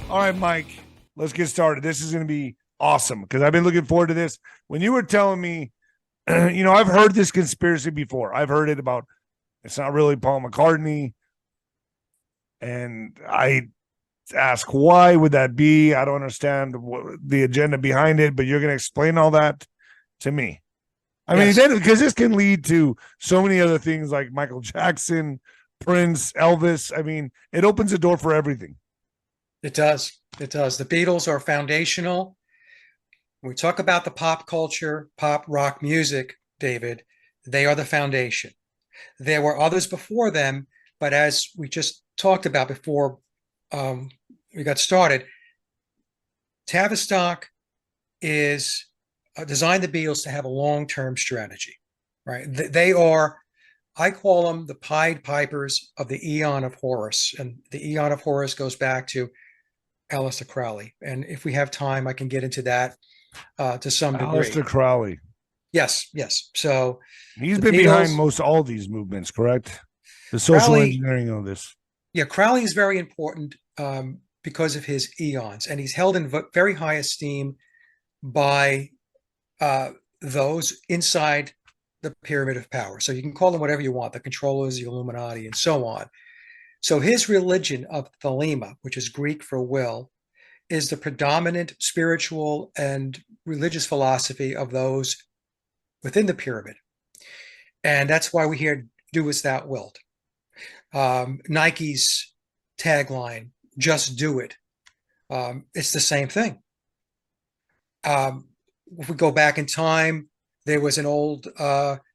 All right, Mike, let's get started. This is going to be awesome because I've been looking forward to this. When you were telling me, I've heard this conspiracy before. I've heard it about it's not really Paul McCartney. And I ask, why would that be? I don't understand the agenda behind it, but you're going to explain all that to me. I mean, because this can lead to so many other things like Michael Jackson, Prince, Elvis. I mean, it opens the door for everything. It does. It does. The Beatles are foundational. When we talk about the pop culture, pop rock music, David, they are the foundation. There were others before them, but as we just talked about before we got started, Tavistock is designed the Beatles to have a long-term strategy, right? They are, I call them the Pied Pipers of the Aeon of Horus. And the Aeon of Horus goes back to Aleister Crowley. And if we have time, I can get into that to some degree. Aleister Crowley. Yes, yes. So he's been behind most all these movements, correct? The social engineering of this. Yeah, Crowley is very important because of his eons, and he's held in very high esteem by those inside the pyramid of power. So you can call them whatever you want, the controllers, the Illuminati, and so on. So his religion of Thelema, which is Greek for will, is the predominant spiritual and religious philosophy of those within the pyramid. And that's why we hear, do as thou wilt. Nike's tagline, just do it. It's the same thing. If we go back in time, there was an old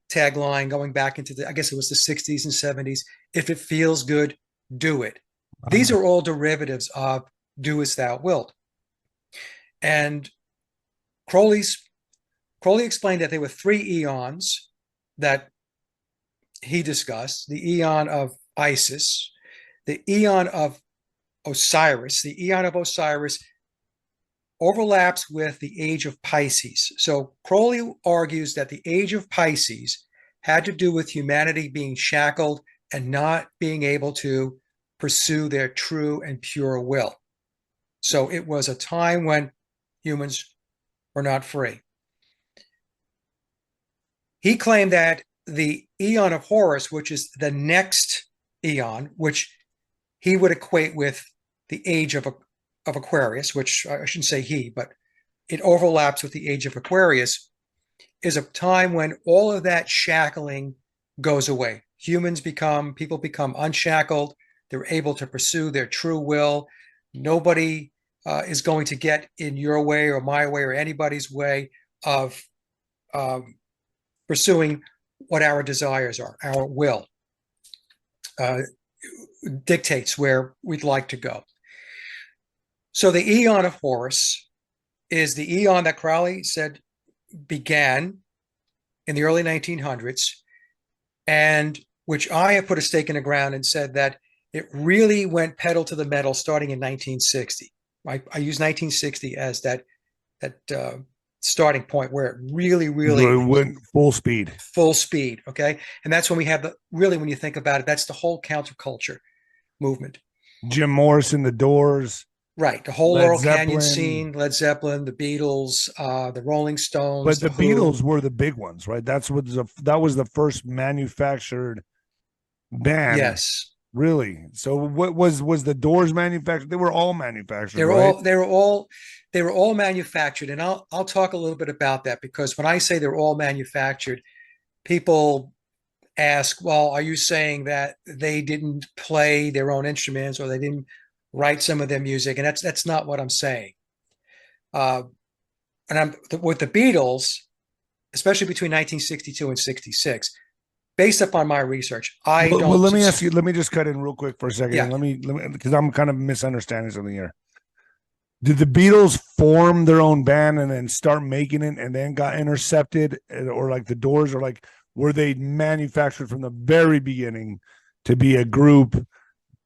tagline going back into I guess it was the 60s and 70s. If it feels good, do it. These are all derivatives of do as thou wilt. And Crowley explained that there were three eons that he discussed: the eon of Isis, the eon of Osiris. The eon of Osiris overlaps with the age of Pisces. So Crowley argues that the age of Pisces had to do with humanity being shackled and not being able to pursue their true and pure will. So it was a time when humans were not free. He claimed that the Aeon of Horus, which is the next Aeon, which he would equate with the age of Aquarius, which I shouldn't say he, but it overlaps with the age of Aquarius, is a time when all of that shackling goes away. People become unshackled. They're able to pursue their true will. Nobody is going to get in your way or my way or anybody's way of pursuing what our desires are. Our will dictates where we'd like to go. So the Aeon of Horus is the Aeon that Crowley said began in the early 1900s, and which I have put a stake in the ground and said that it really went pedal to the metal starting in 1960. I use 1960 as that starting point where it really went full speed. Okay. And that's when we have when you think about it, that's the whole counterculture movement. Jim Morrison, the Doors. Right. The whole Laurel Canyon scene, Led Zeppelin, the Beatles, the Rolling Stones. But the Beatles were the big ones, right? That was the first manufactured band. Yes. Really? So what was the Doors manufactured? They were all manufactured. They were all manufactured. And I'll talk a little bit about that, because when I say they're all manufactured, people ask, well, are you saying that they didn't play their own instruments or they didn't write some of their music? And that's not what I'm saying. And with the Beatles, especially between 1962 and 66, based upon my research, let me ask you. Let me just cut in real quick for a second. Yeah. Let me because I'm kind of misunderstanding something here. Did the Beatles form their own band and then start making it and then got intercepted, or like the Doors, or like were they manufactured from the very beginning to be a group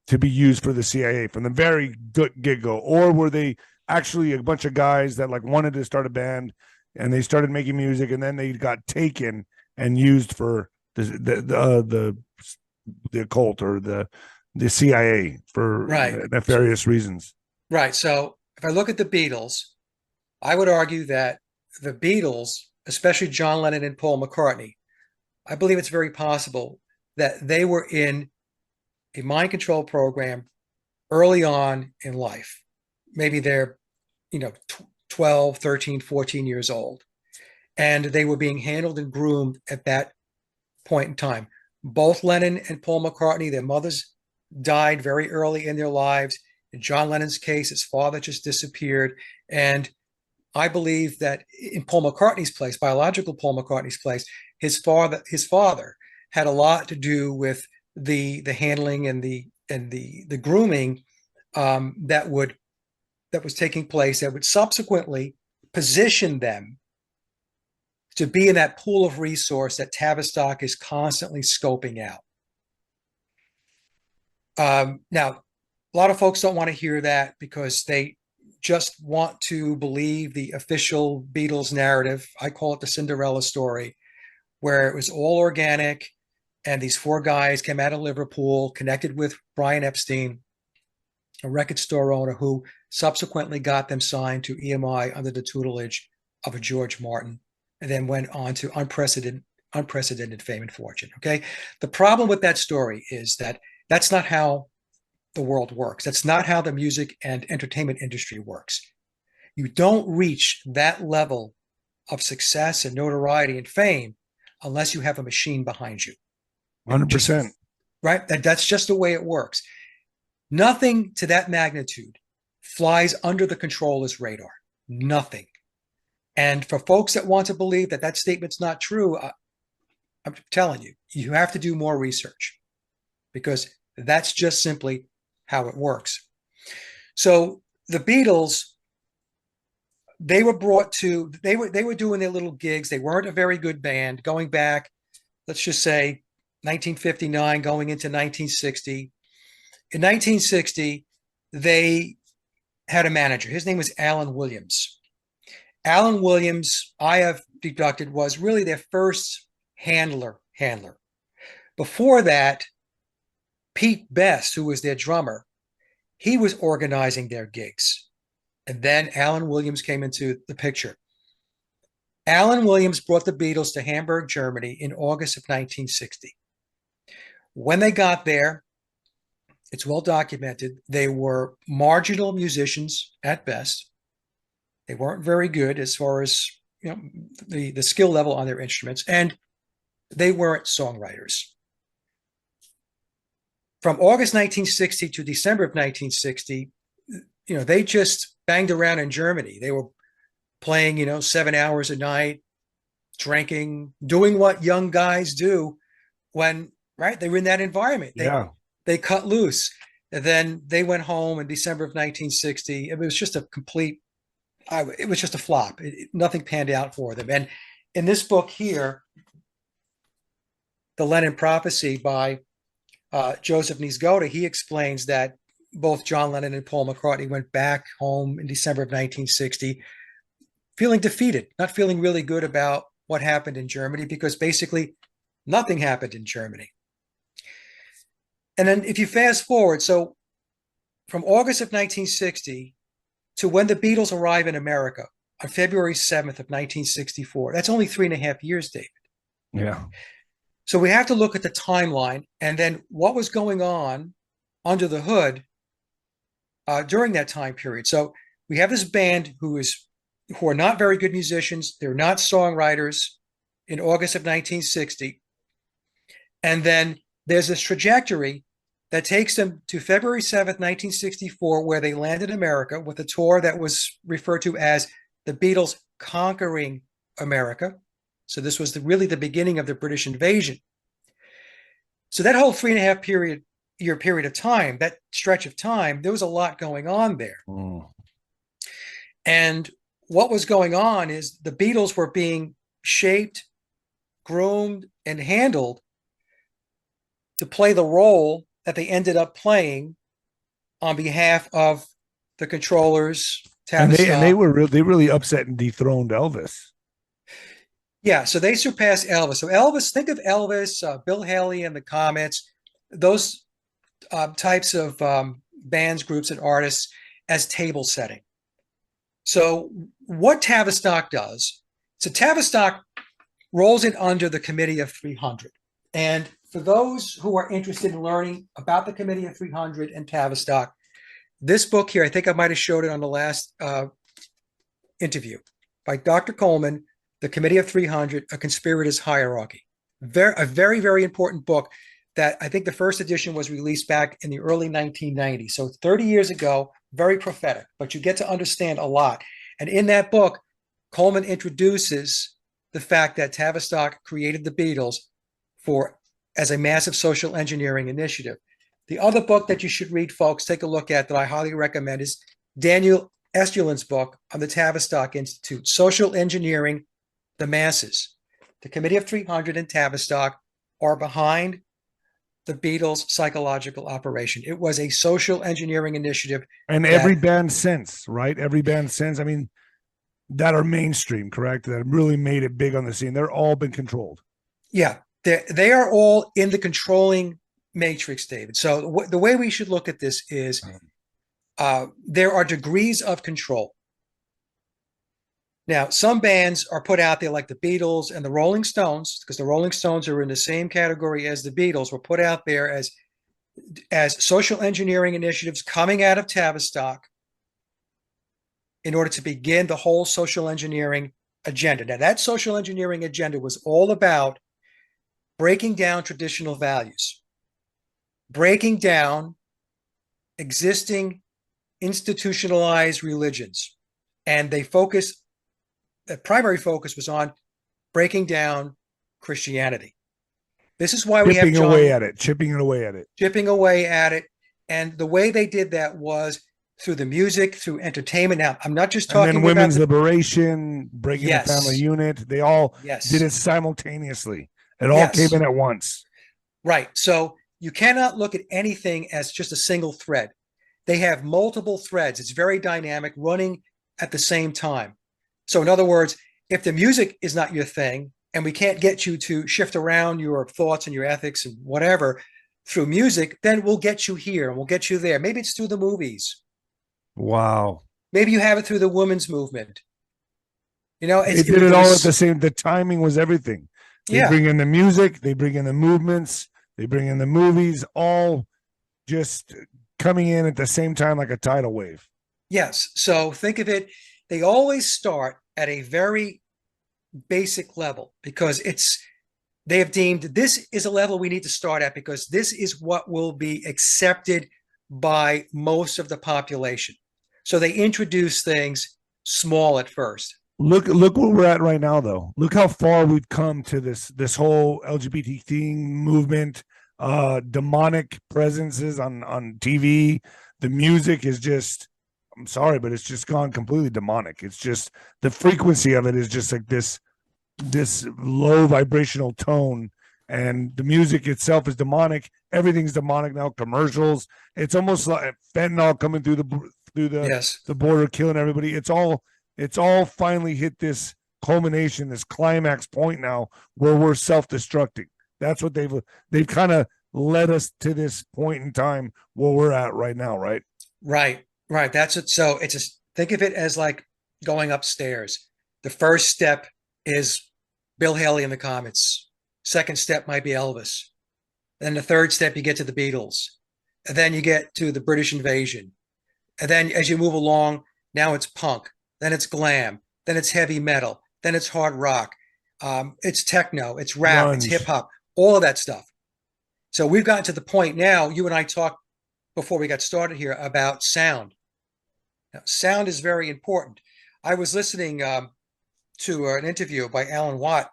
to be used for the CIA from the very get-go, or were they actually a bunch of guys that like wanted to start a band and they started making music and then they got taken and used for the occult or the CIA for nefarious reasons? Right. So if I look at the Beatles, I would argue that the Beatles, especially John Lennon and Paul McCartney, I believe it's very possible that they were in a mind control program early on in life. Maybe they're, 12, 13, 14 years old. And they were being handled and groomed at that point in time. Both Lennon and Paul McCartney, their mothers died very early in their lives. In John Lennon's case, his father just disappeared. And I believe that in Paul McCartney's place, biological Paul McCartney's place, his father had a lot to do with the handling and the grooming that was taking place, that would subsequently position them to be in that pool of resource that Tavistock is constantly scoping out. Now, a lot of folks don't want to hear that because they just want to believe the official Beatles narrative. I call it the Cinderella story, where it was all organic and these four guys came out of Liverpool, connected with Brian Epstein, a record store owner who subsequently got them signed to EMI under the tutelage of a George Martin, and then went on to unprecedented fame and fortune. Okay. The problem with that story is that that's not how the world works. That's not how the music and entertainment industry works. You don't reach that level of success and notoriety and fame unless you have a machine behind you. 100%. Right? That's just the way it works. Nothing to that magnitude flies under the controller's radar. Nothing. And for folks that want to believe that that statement's not true, I'm telling you, you have to do more research, because that's just simply how it works. So the Beatles, they were doing their little gigs. They weren't a very good band going back, let's just say 1959 going into 1960. In 1960, they had a manager. His name was Alan Williams. Alan Williams, I have deducted, was really their first handler. Before that, Pete Best, who was their drummer, he was organizing their gigs. And then Alan Williams came into the picture. Alan Williams brought the Beatles to Hamburg, Germany in August of 1960. When they got there, it's well documented, they were marginal musicians at best. They weren't very good as far as the skill level on their instruments, and they weren't songwriters. From August 1960 to December of 1960, they just banged around in Germany. They were playing, 7 hours a night, drinking, doing what young guys do when, right, they were in that environment. They cut loose. And then they went home in December of 1960. It was just a flop. Nothing panned out for them. And in this book here, The Lennon Prophecy by Joseph Niezgoda, he explains that both John Lennon and Paul McCartney went back home in December of 1960 feeling defeated, not feeling really good about what happened in Germany, because basically nothing happened in Germany. And then if you fast forward, so from August of 1960 to when the Beatles arrive in America on February 7th of 1964, that's only 3.5 years, David. Yeah. So we have to look at the timeline and then what was going on under the hood during that time period. So we have this band who are not very good musicians. They're not songwriters in August of 1960. And then there's this trajectory that takes them to February 7th, 1964, where they landed in America with a tour that was referred to as the Beatles Conquering America. So this was really the beginning of the British invasion. So that whole 3.5 year period of time, that stretch of time, there was a lot going on there. Mm. And what was going on is the Beatles were being shaped, groomed, and handled to play the role that they ended up playing on behalf of the controllers. Tavistock. And they really upset and dethroned Elvis. Yeah, so they surpassed Elvis. So Elvis, think of Elvis, Bill Haley and the Comets, those types of bands, groups, and artists. as table setting. So what Tavistock does, so Tavistock rolls it under the Committee of 300. And for those who are interested in learning about the Committee of 300 and Tavistock, this book here, I think I might have showed it on the last interview, by Dr. Coleman, The Committee of 300, A Conspirator's Hierarchy. A very, very important book that I think the first edition was released back in the early 1990s. So 30 years ago, very prophetic, but you get to understand a lot. And in that book, Coleman introduces the fact that Tavistock created the Beatles as a massive social engineering initiative. The other book that you should read, folks, take a look at, that I highly recommend, is Daniel Estulin's book on the Tavistock Institute, Social Engineering the Masses. The Committee of 300 and Tavistock are behind the Beatles' psychological operation. It was a social engineering initiative. And every band since, right? Every band since, I mean, that are mainstream, correct? That really made it big on the scene. They're all been controlled. Yeah, they are all in the controlling matrix, David. So the way we should look at this is there are degrees of control. Now, some bands are put out there like the Beatles and the Rolling Stones, because the Rolling Stones are in the same category as the Beatles, were put out there as social engineering initiatives coming out of Tavistock in order to begin the whole social engineering agenda. Now, that social engineering agenda was all about breaking down traditional values, breaking down existing institutionalized religions. And the primary focus was on breaking down Christianity. This is why we have chipping away at it. And the way they did that was through the music, through entertainment. Now, I'm not just talking about women's liberation, breaking the family unit. They all did it simultaneously. It all came in at once. Right. So you cannot look at anything as just a single thread. They have multiple threads. It's very dynamic, running at the same time. So in other words, if the music is not your thing, and we can't get you to shift around your thoughts and your ethics and whatever through music, then we'll get you here and we'll get you there. Maybe it's through the movies. Wow. Maybe you have it through the women's movement. You know, they did it all at the same. The timing was everything. They bring in the music, they bring in the movements, they bring in the movies, all just coming in at the same time like a tidal wave. Yes. So think of it. They always start at a very basic level because they have deemed this is a level we need to start at because this is what will be accepted by most of the population. So they introduce things small at first. Look where we're at right now, though. Look how far we've come to this whole LGBT thing movement, demonic presences on TV. The music is just, I'm sorry, but it's just gone completely demonic. It's just the frequency of it is just like this low vibrational tone, and the music itself is demonic. Everything's demonic now. Commercials. It's almost like fentanyl coming through the border, killing everybody. It's all finally hit this culmination, this climax point now where we're self-destructing. That's what they've kind of led us to this point in time where we're at right now, right? Right. That's it. So think of it as like going upstairs. The first step is Bill Haley and the Comets. Second step might be Elvis. Then the third step, you get to the Beatles. And then you get to the British invasion. And then as you move along, now it's punk. Then it's glam. Then it's heavy metal. Then it's hard rock. It's techno. It's rap. It's hip hop. All of that stuff. So we've gotten to the point now, you and I talked before we got started here about sound. Now, sound is very important. I was listening to an interview by Alan Watt.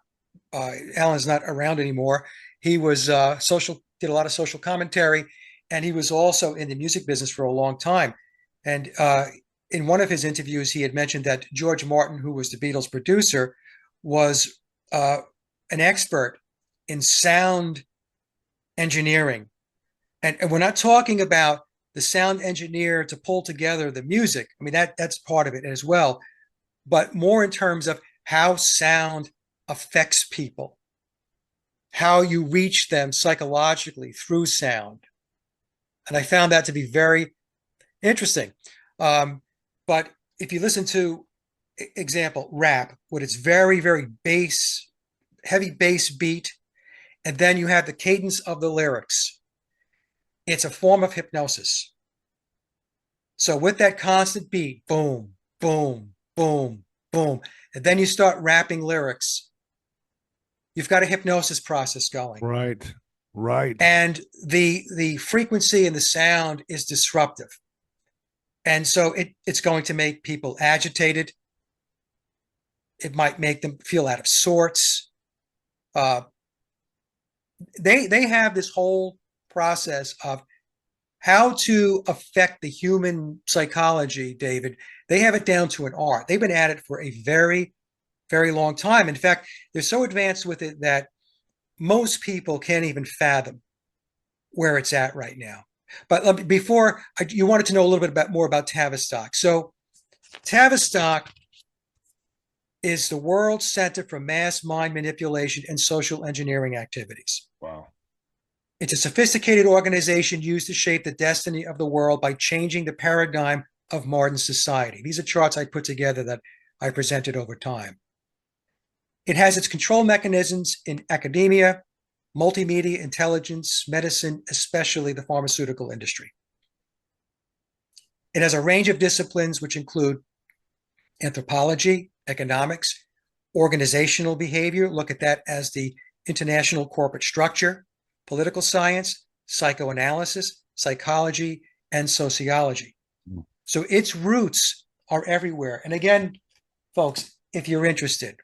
Alan's not around anymore. He was did a lot of social commentary, and he was also in the music business for a long time. And in one of his interviews, he had mentioned that George Martin, who was the Beatles producer, was an expert in sound engineering. And we're not talking about the sound engineer to pull together the music. I mean, that's part of it as well, but more in terms of how sound affects people, how you reach them psychologically through sound. And I found that to be very interesting. But if you listen to, example, rap, with its very, very heavy bass beat, and then you have the cadence of the lyrics, it's a form of hypnosis. So with that constant beat, boom, boom, boom, boom, and then you start rapping lyrics, you've got a hypnosis process going. Right. Right. And the frequency and the sound is disruptive. And so it's going to make people agitated. It might make them feel out of sorts. They have this whole process of how to affect the human psychology, David. They have it down to an art. They've been at it for a very, very long time. In fact, they're so advanced with it that most people can't even fathom where it's at right now. But you wanted to know a little bit more about Tavistock. So Tavistock is the World Center for Mass Mind Manipulation and Social Engineering Activities. Wow. It's a sophisticated organization used to shape the destiny of the world by changing the paradigm of modern society. These are charts I put together that I presented over time. It has its control mechanisms in academia, multimedia, intelligence, medicine, especially the pharmaceutical industry. It has a range of disciplines which include anthropology, economics, organizational behavior, look at that as the international corporate structure, political science, psychoanalysis, psychology, and sociology. So its roots are everywhere. And again, folks, if you're interested,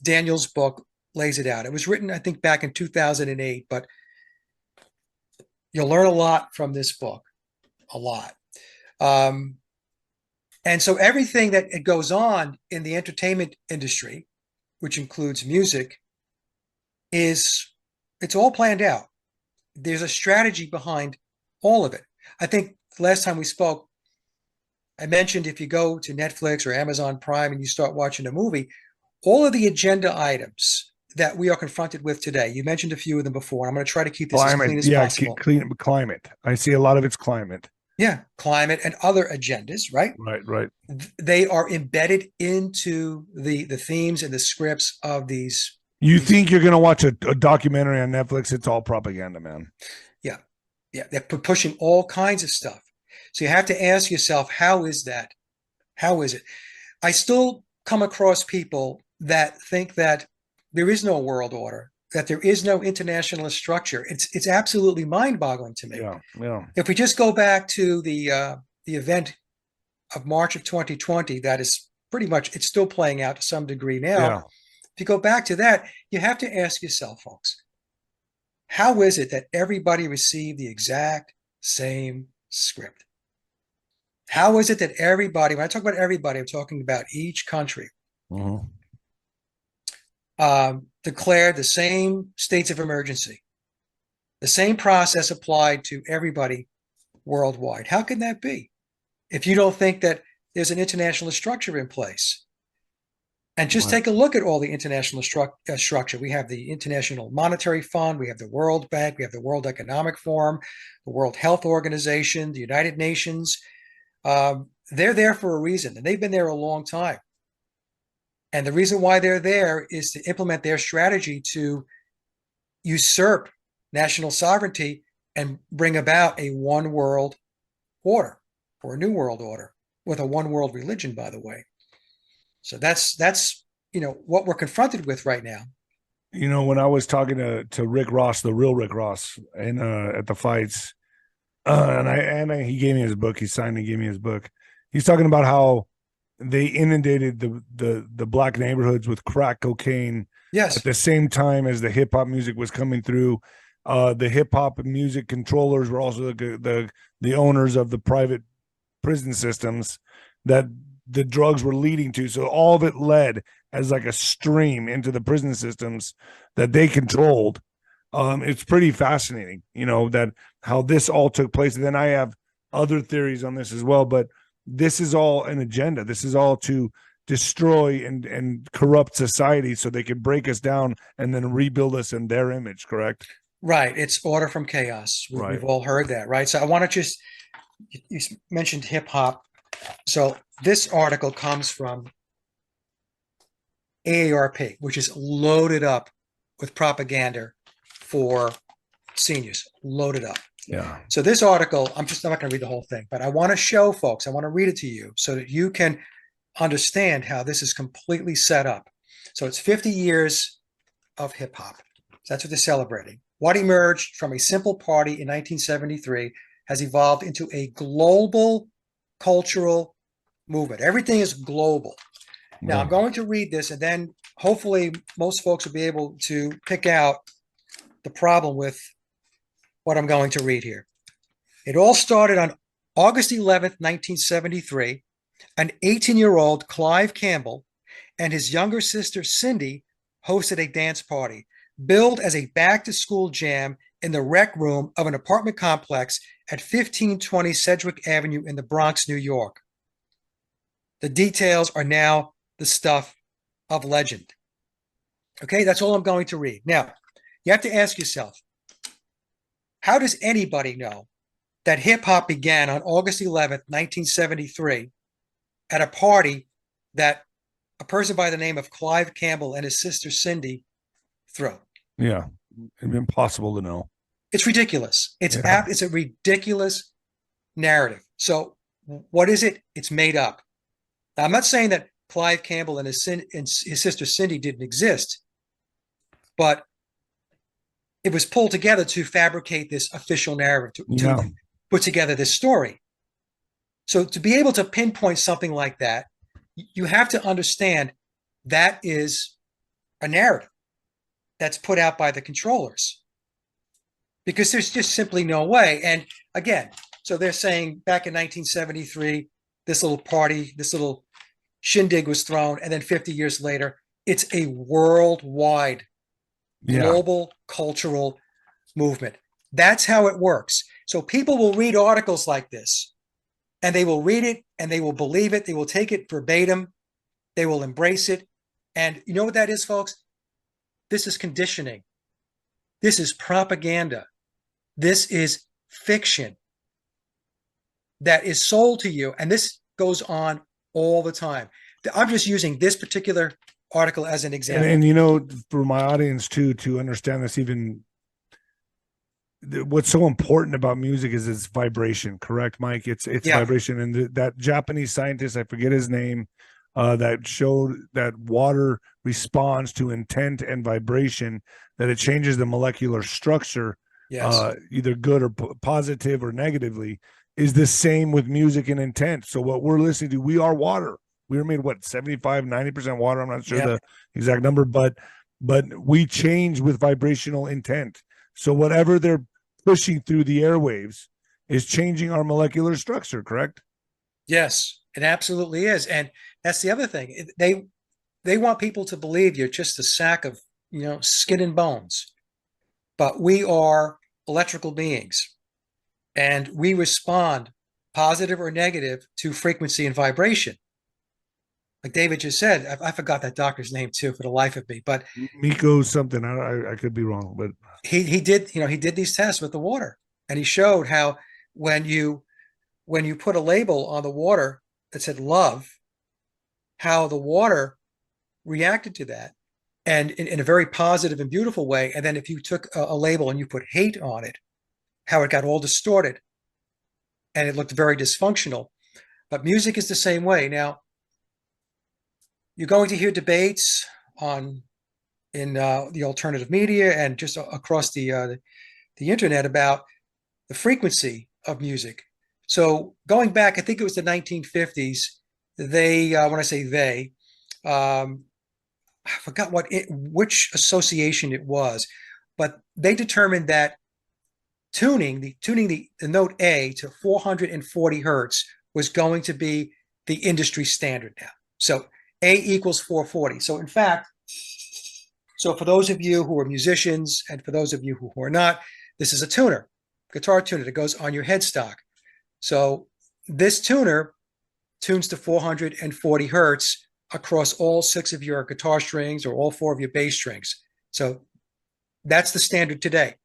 Daniel's book lays it out. It was written, I think, back in 2008, but you'll learn a lot from this book, a lot. And so everything that goes on in the entertainment industry, which includes music, it's all planned out. There's a strategy behind all of it. I think last time we spoke, I mentioned if you go to Netflix or Amazon Prime and you start watching a movie, all of the agenda items that we are confronted with today, you mentioned a few of them before. I'm going to try to keep this as clean as possible. Climate. I see a lot of it's climate. Yeah, climate and other agendas, right? Right. They are embedded into the themes and the scripts of these. You think you're going to watch a documentary on Netflix? It's all propaganda, man. Yeah. They're pushing all kinds of stuff. So you have to ask yourself, how is that? How is it? I still come across people that think that there is no world order, that there is no internationalist structure. It's absolutely mind-boggling to me. Yeah. If we just go back to the event of March of 2020, that is pretty much, it's still playing out to some degree now. Yeah. If you go back to that, you have to ask yourself, folks, how is it that everybody received the exact same script? How is it that everybody, when I talk about everybody, I'm talking about each country, declared the same states of emergency, the same process applied to everybody worldwide? How can that be? If you don't think that there's an international structure in place. And just take a look at all the international structure. We have the International Monetary Fund, we have the World Bank, we have the World Economic Forum, the World Health Organization, the United Nations. They're there for a reason, and they've been there a long time. And the reason why they're there is to implement their strategy to usurp national sovereignty and bring about a one world order, or a new world order, with a one world religion, by the way. So that's what we're confronted with right now. When I was talking to Rick Ross, the real Rick Ross, and at the fights, and he gave me his book. He signed and gave me his book. He's talking about how they inundated the black neighborhoods with crack cocaine. Yes. At the same time as the hip hop music was coming through. The hip hop music controllers were also the owners of the private prison systems that the drugs were leading to. So all of it led as like a stream into the prison systems that they controlled. It's pretty fascinating, that how this all took place. And then I have other theories on this as well, but this is all an agenda. This is all to destroy and corrupt society so they can break us down and then rebuild us in their image, correct? Right. It's order from chaos. We've all heard that, right? So I want to you mentioned hip hop. So this article comes from AARP, which is loaded up with propaganda for seniors, loaded up. Yeah. So this article, I'm not going to read the whole thing, but I want to show folks, I want to read it to you so that you can understand how this is completely set up. So it's 50 years of hip hop. So that's what they're celebrating. What emerged from a simple party in 1973 has evolved into a global cultural movement. Everything is global. Now, I'm going to read this, and then hopefully most folks will be able to pick out the problem with what I'm going to read here. It all started on August 11th, 1973. An 18-year-old Clive Campbell and his younger sister Cindy hosted a dance party billed as a back-to-school jam in the rec room of an apartment complex at 1520 Sedgwick Avenue in the Bronx, New York. The details are now the stuff of legend. Okay, that's all I'm going to read. Now, you have to ask yourself, how does anybody know that hip-hop began on August 11th, 1973, at a party that a person by the name of Clive Campbell and his sister Cindy threw? Yeah, it's impossible to know. It's ridiculous. It's a ridiculous narrative. So what is it? It's made up. Now, I'm not saying that Clive Campbell and his sister Cindy didn't exist, but it was pulled together to fabricate this official narrative, to put together this story. So to be able to pinpoint something like that, you have to understand that is a narrative that's put out by the controllers, because there's just simply no way. And again, so they're saying back in 1973, this little party, this little shindig was thrown, and then 50 years later, it's a worldwide, global cultural movement. That's how it works. So people will read articles like this, and they will read it, and they will believe it. They will take it verbatim. They will embrace it. And you know what that is, folks? This is conditioning. This is propaganda. This is fiction that is sold to you. And this goes on all the time. I'm just using this particular article as an example. And you know, for my audience too, to understand this, even what's so important about music is its vibration, correct, Mike? It's vibration. And that Japanese scientist, I forget his name, that showed that water responds to intent and vibration, that it changes the molecular structure, either good or positive or negatively, is the same with music and intent. So what we're listening to, we are water. We were made, what, 75, 90% water? I'm not sure the exact number, but we change with vibrational intent. So whatever they're pushing through the airwaves is changing our molecular structure, correct? Yes, it absolutely is. And that's the other thing. They want people to believe you're just a sack of, skin and bones. But we are electrical beings, and we respond, positive or negative, to frequency and vibration. Like David just said, I forgot that doctor's name too, for the life of me. But Miko something. I could be wrong, but he did. He did these tests with the water, and he showed how when you put a label on the water that said love, how the water reacted to that, and in a very positive and beautiful way. And then if you took a label and you put hate on it, how it got all distorted, and it looked very dysfunctional. But music is the same way. Now, you're going to hear debates in the alternative media and just across the internet about the frequency of music. So going back, I think it was the 1950s, when I say they, I forgot which association it was, but they determined that tuning the note A to 440 hertz was going to be the industry standard now. So A equals 440. So in fact, for those of you who are musicians and for those of you who are not, this is a tuner, guitar tuner that goes on your headstock. So this tuner tunes to 440 hertz across all 6 of your guitar strings or all 4 of your bass strings. So that's the standard today.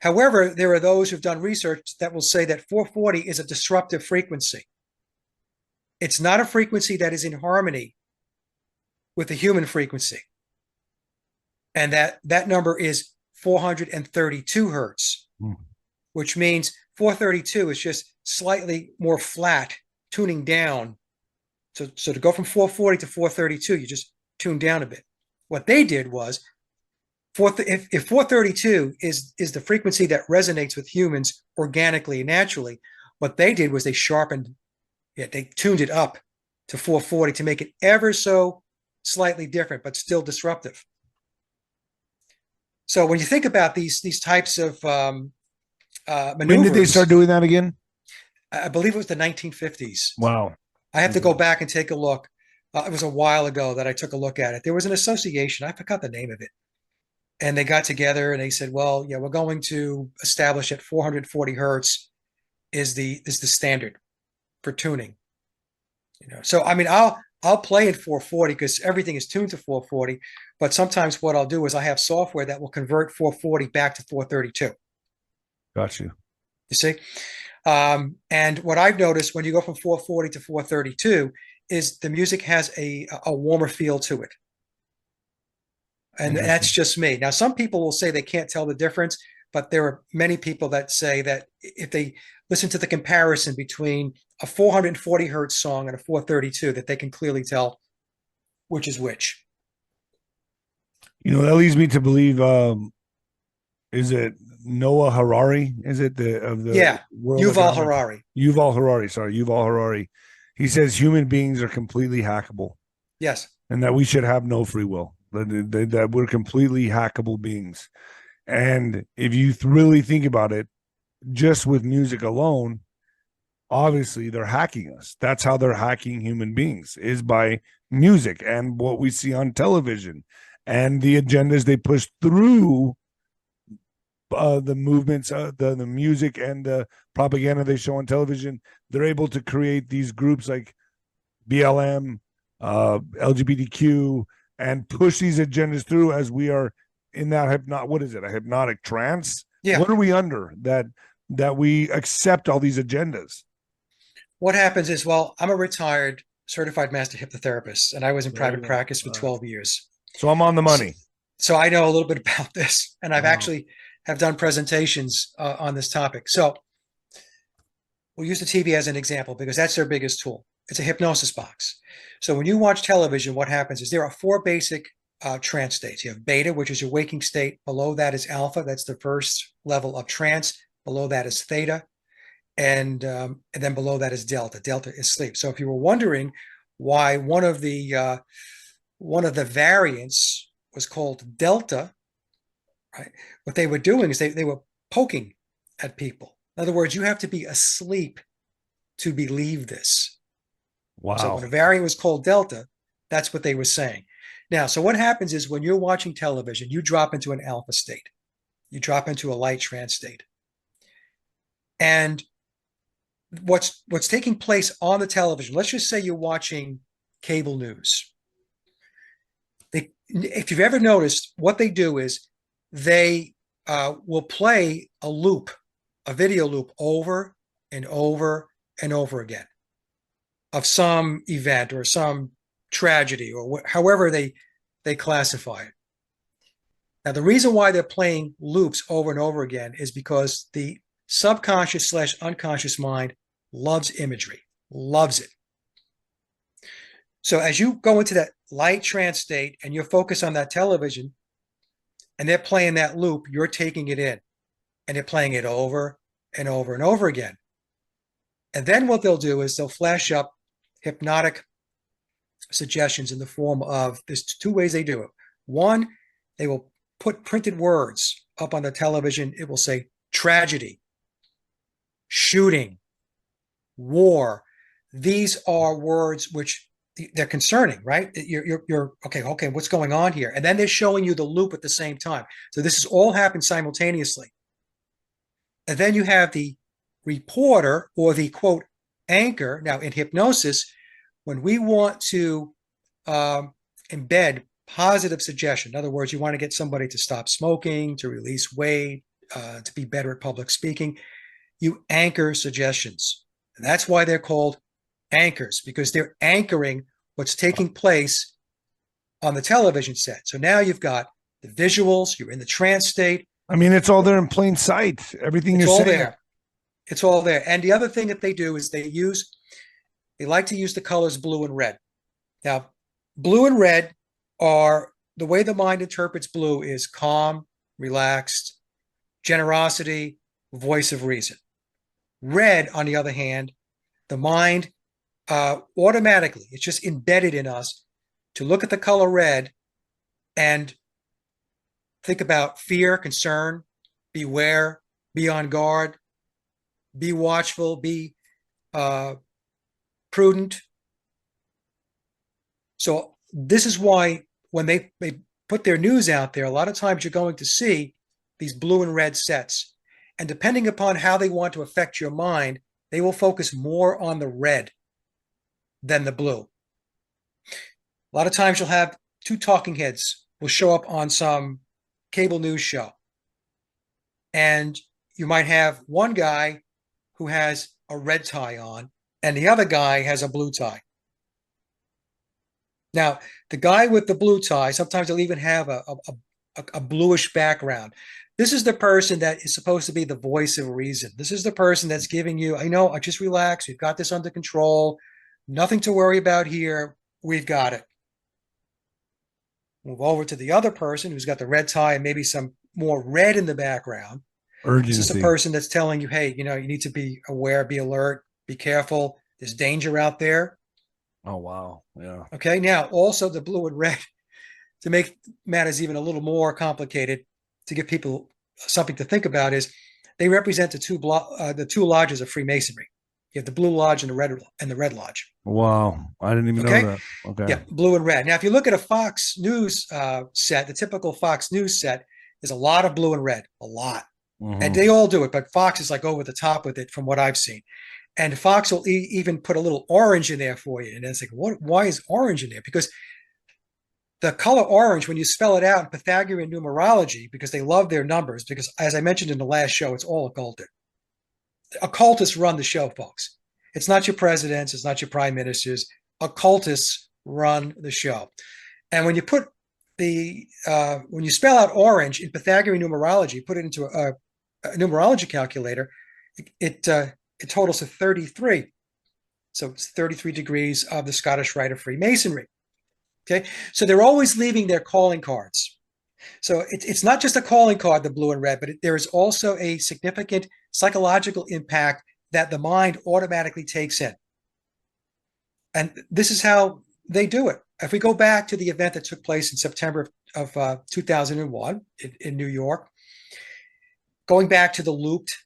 However, there are those who've done research that will say that 440 is a disruptive frequency. it's not a frequency that is in harmony with the human frequency. And that number is 432 hertz, which means 432 is just slightly more flat, tuning down. So to go from 440 to 432, you just tune down a bit. What they did was, if 432 is the frequency that resonates with humans organically and naturally, what they did was they sharpened it. They tuned it up to 440 to make it ever so slightly different, but still disruptive. So when you think about these types of maneuvers, when did they start doing that again? I believe it was the 1950s. Wow. I have to go back and take a look. It was a while ago that I took a look at it. There was an association, I forgot the name of it. And they got together and they said, well, yeah, we're going to establish that 440 hertz is the standard for tuning. So I mean, I'll play at 440 because everything is tuned to 440. But sometimes what I'll do is I have software that will convert 440 back to 432. Got you. You see? And what I've noticed when you go from 440 to 432 is the music has a warmer feel to it. And that's just me. Now, some people will say they can't tell the difference, but there are many people that say that if they listen to the comparison between a 440 hertz song and a 432, that they can clearly tell which is which. That leads me to believe, is it Noah Harari? Is it Yuval Harari. Yuval Harari. He says human beings are completely hackable. Yes. And that we should have no free will. That we're completely hackable beings. And if you really think about it, just with music alone, obviously they're hacking us. That's how they're hacking human beings, is by music and what we see on television and the agendas they push through the movements, the music and the propaganda they show on television. They're able to create these groups like BLM, LGBTQ, and push these agendas through as we are in that a hypnotic trance? Yeah. What are we under that we accept all these agendas? What happens is, well, I'm a retired certified master hypnotherapist, and I was in private practice for 12 years. So I'm on the money. So I know a little bit about this, and I've actually have done presentations on this topic. So we'll use the TV as an example because that's their biggest tool. It's a hypnosis box. So when you watch television, what happens is there are 4 basic trance states. You have beta, which is your waking state. Below that is alpha. That's the first level of trance. Below that is theta. And then below that is delta. Delta is sleep. So if you were wondering why one of the variants was called delta, right? What they were doing is they were poking at people. In other words, you have to be asleep to believe this. Wow. So when a variant was called delta, that's what they were saying. Now, so what happens is when you're watching television, you drop into an alpha state. You drop into a light trance state. And what's taking place on the television, let's just say you're watching cable news. If you've ever noticed, what they do is they will play a video loop over and over and over again of some event or some tragedy or however they classify it. Now, the reason why they're playing loops over and over again is because the subconscious / unconscious mind loves imagery, loves it. So as you go into that light trance state and you're focused on that television and they're playing that loop, you're taking it in and they're playing it over and over and over again. And then what they'll do is they'll flash up hypnotic suggestions in the form of, there's 2 ways they do it. One, they will put printed words up on the television. It will say tragedy, shooting, war. These are words which they're concerning, right? You're okay, what's going on here? And then they're showing you the loop at the same time. So this has all happened simultaneously. And then you have the reporter or the quote anchor. Now in hypnosis, when we want to embed positive suggestion, in other words, you want to get somebody to stop smoking, to release weight, to be better at public speaking, you anchor suggestions. And that's why they're called anchors, because they're anchoring what's taking place on the television set. So now you've got the visuals, you're in the trance state. I mean, it's all there in plain sight. Everything It's you're all saying. there. It's all there. And the other thing that they do is they like to use the colors blue and red. Now, blue and red are the way the mind interprets blue is calm, relaxed, generosity, voice of reason. Red, on the other hand, the mind automatically, it's just embedded in us to look at the color red and think about fear, concern, beware, be on guard, be watchful, be prudent. So this is why when they put their news out there, a lot of times you're going to see these blue and red sets. And depending upon how they want to affect your mind, they will focus more on the red than the blue. A lot of times you'll have two talking heads will show up on some cable news show. And you might have one guy who has a red tie on and the other guy has a blue tie. Now, the guy with the blue tie, sometimes they'll even have a bluish background. This is the person that is supposed to be the voice of reason. This is the person that's giving you, I know, just relax. We've got this under control. Nothing to worry about here. We've got it. Move over to the other person who's got the red tie and maybe some more red in the background. Urgency. This is the person that's telling you, hey, you need to be aware, be alert, be careful. There's danger out there. Oh, wow. Yeah. Okay. Now, also the blue and red, to make matters even a little more complicated, to give people something to think about, is they represent the two lodges of Freemasonry. You have the Blue Lodge and the Red Lodge. Wow. I didn't even know that. Okay. Yeah, blue and red. Now, if you look at a Fox News set, the typical Fox News set, there's a lot of blue and red, a lot. Mm-hmm. And they all do it, but Fox is like over the top with it from what I've seen. And Fox will even put a little orange in there for you. And it's like, why is orange in there? Because the color orange, when you spell it out in Pythagorean numerology, because they love their numbers, because as I mentioned in the last show, it's all occulted. Occultists run the show, folks. It's not your presidents, it's not your prime ministers. Occultists run the show. And when you put when you spell out orange in Pythagorean numerology, put it into a numerology calculator, it totals to 33. So it's 33 degrees of the Scottish Rite of Freemasonry. Okay, so they're always leaving their calling cards. So it's not just a calling card, the blue and red, but there is also a significant psychological impact that the mind automatically takes in. And this is how they do it. If we go back to the event that took place in September of 2001 in New York, going back to the looped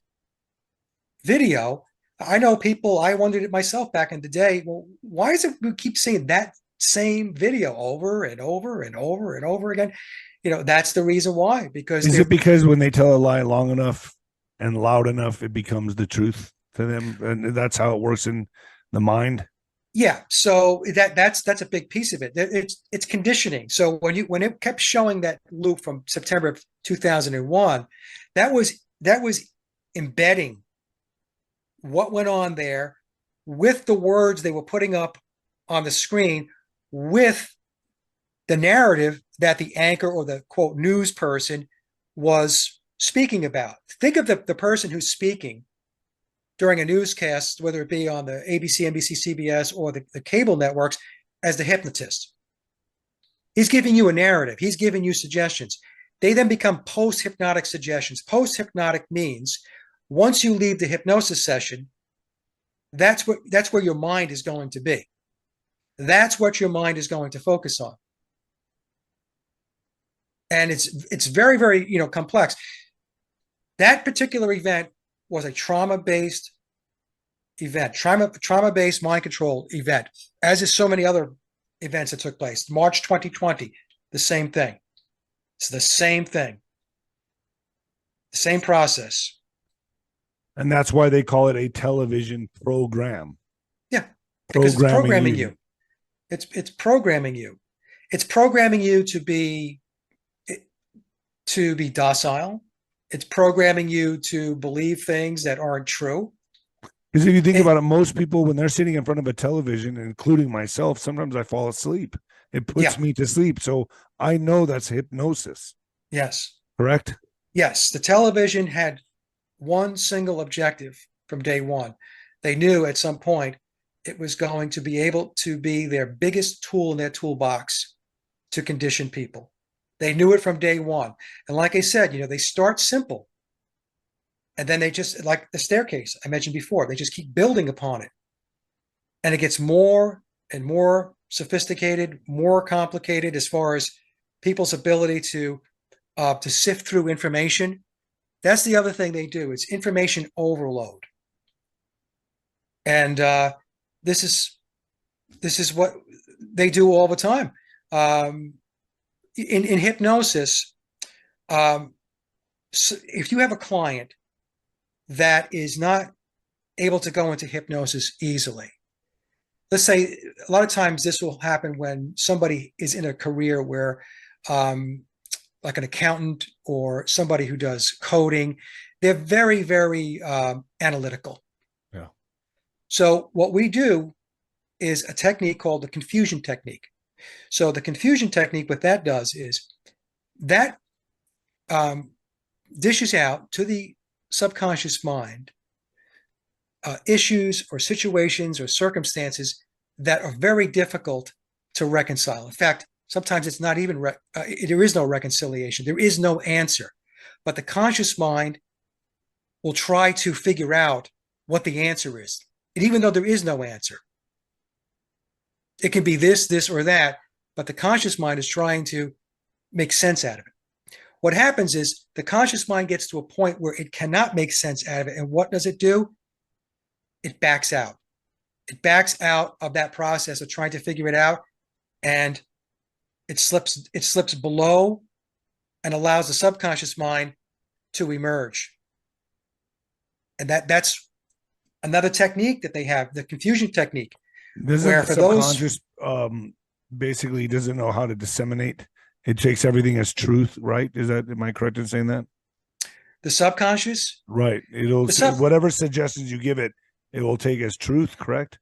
video, I know people, I wondered it myself back in the day, well, why is it we keep seeing that same video over and over and over and over again? That's the reason why. Because is it because when they tell a lie long enough and loud enough, it becomes the truth to them, and that's how it works in the mind? Yeah, so that's a big piece of it. It's conditioning. So when it kept showing that loop from September of 2001, that was embedding what went on there with the words they were putting up on the screen, with the narrative that the anchor or the quote news person was speaking about. Think of the person who's speaking during a newscast, whether it be on the ABC, NBC, CBS, or the cable networks, as the hypnotist. He's giving you a narrative. He's giving you suggestions. They then become post-hypnotic suggestions. Post-hypnotic means once you leave the hypnosis session, that's where your mind is going to be. That's what your mind is going to focus on. And it's very, very, complex. That particular event was a trauma-based event, trauma-based mind control event, as is so many other events that took place. March 2020, the same thing. It's the same thing. The same process. And that's why they call it a television program. Yeah, because it's programming you. It's programming you. It's programming you to be docile. It's programming you to believe things that aren't true. Because if you think about it, most people, when they're sitting in front of a television, including myself, sometimes I fall asleep. It puts me to sleep. So I know that's hypnosis. Yes. Correct? Yes. The television had one single objective from day one. They knew at some point it was going to be able to be their biggest tool in their toolbox to condition people. They knew it from day one. And like I said, they start simple. And then they just, like the staircase I mentioned before, they just keep building upon it. And it gets more and more sophisticated, more complicated as far as people's ability to sift through information. That's the other thing they do. It's information overload. And this is what they do all the time. In hypnosis, so if you have a client that is not able to go into hypnosis easily, let's say a lot of times this will happen when somebody is in a career where, like an accountant or somebody who does coding, they're very, very analytical. Yeah. So what we do is a technique called the confusion technique. So the confusion technique, what that does is that dishes out to the subconscious mind issues or situations or circumstances that are very difficult to reconcile. In fact, sometimes it's not even, there is no reconciliation. There is no answer. But the conscious mind will try to figure out what the answer is. And even though there is no answer, it can be this, this, or that, but the conscious mind is trying to make sense out of it. What happens is the conscious mind gets to a point where it cannot make sense out of it. And what does it do? It backs out. It backs out of that process of trying to figure it out, and it slips below and allows the subconscious mind to emerge. And that's another technique that they have, the confusion technique. Where for subconscious basically doesn't know how to disseminate. It takes everything as truth, right? Am I correct in saying that? The subconscious? Right. Whatever suggestions you give it, it will take as truth, correct?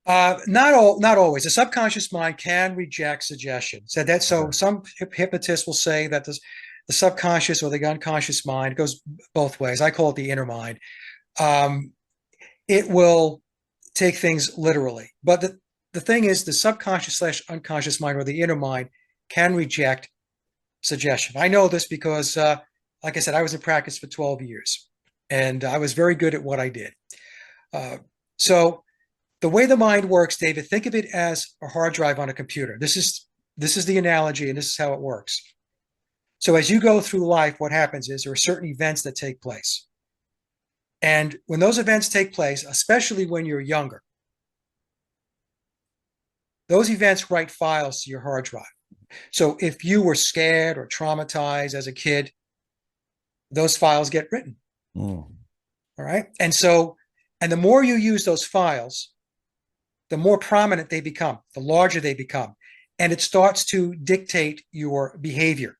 Not always. The subconscious mind can reject suggestion. So some hypnotists will say that the subconscious or the unconscious mind goes both ways. I call it the inner mind. It will take things literally, but the thing is, the subconscious / unconscious mind or the inner mind can reject suggestion. I know this because, like I said, I was in practice for 12 years, and I was very good at what I did. So the way the mind works, David, think of it as a hard drive on a computer. This is the analogy, and this is how it works. So as you go through life, what happens is there are certain events that take place. And when those events take place, especially when you're younger, those events write files to your hard drive. So if you were scared or traumatized as a kid, those files get written. All right. And the more you use those files, the more prominent they become, the larger they become. And it starts to dictate your behavior.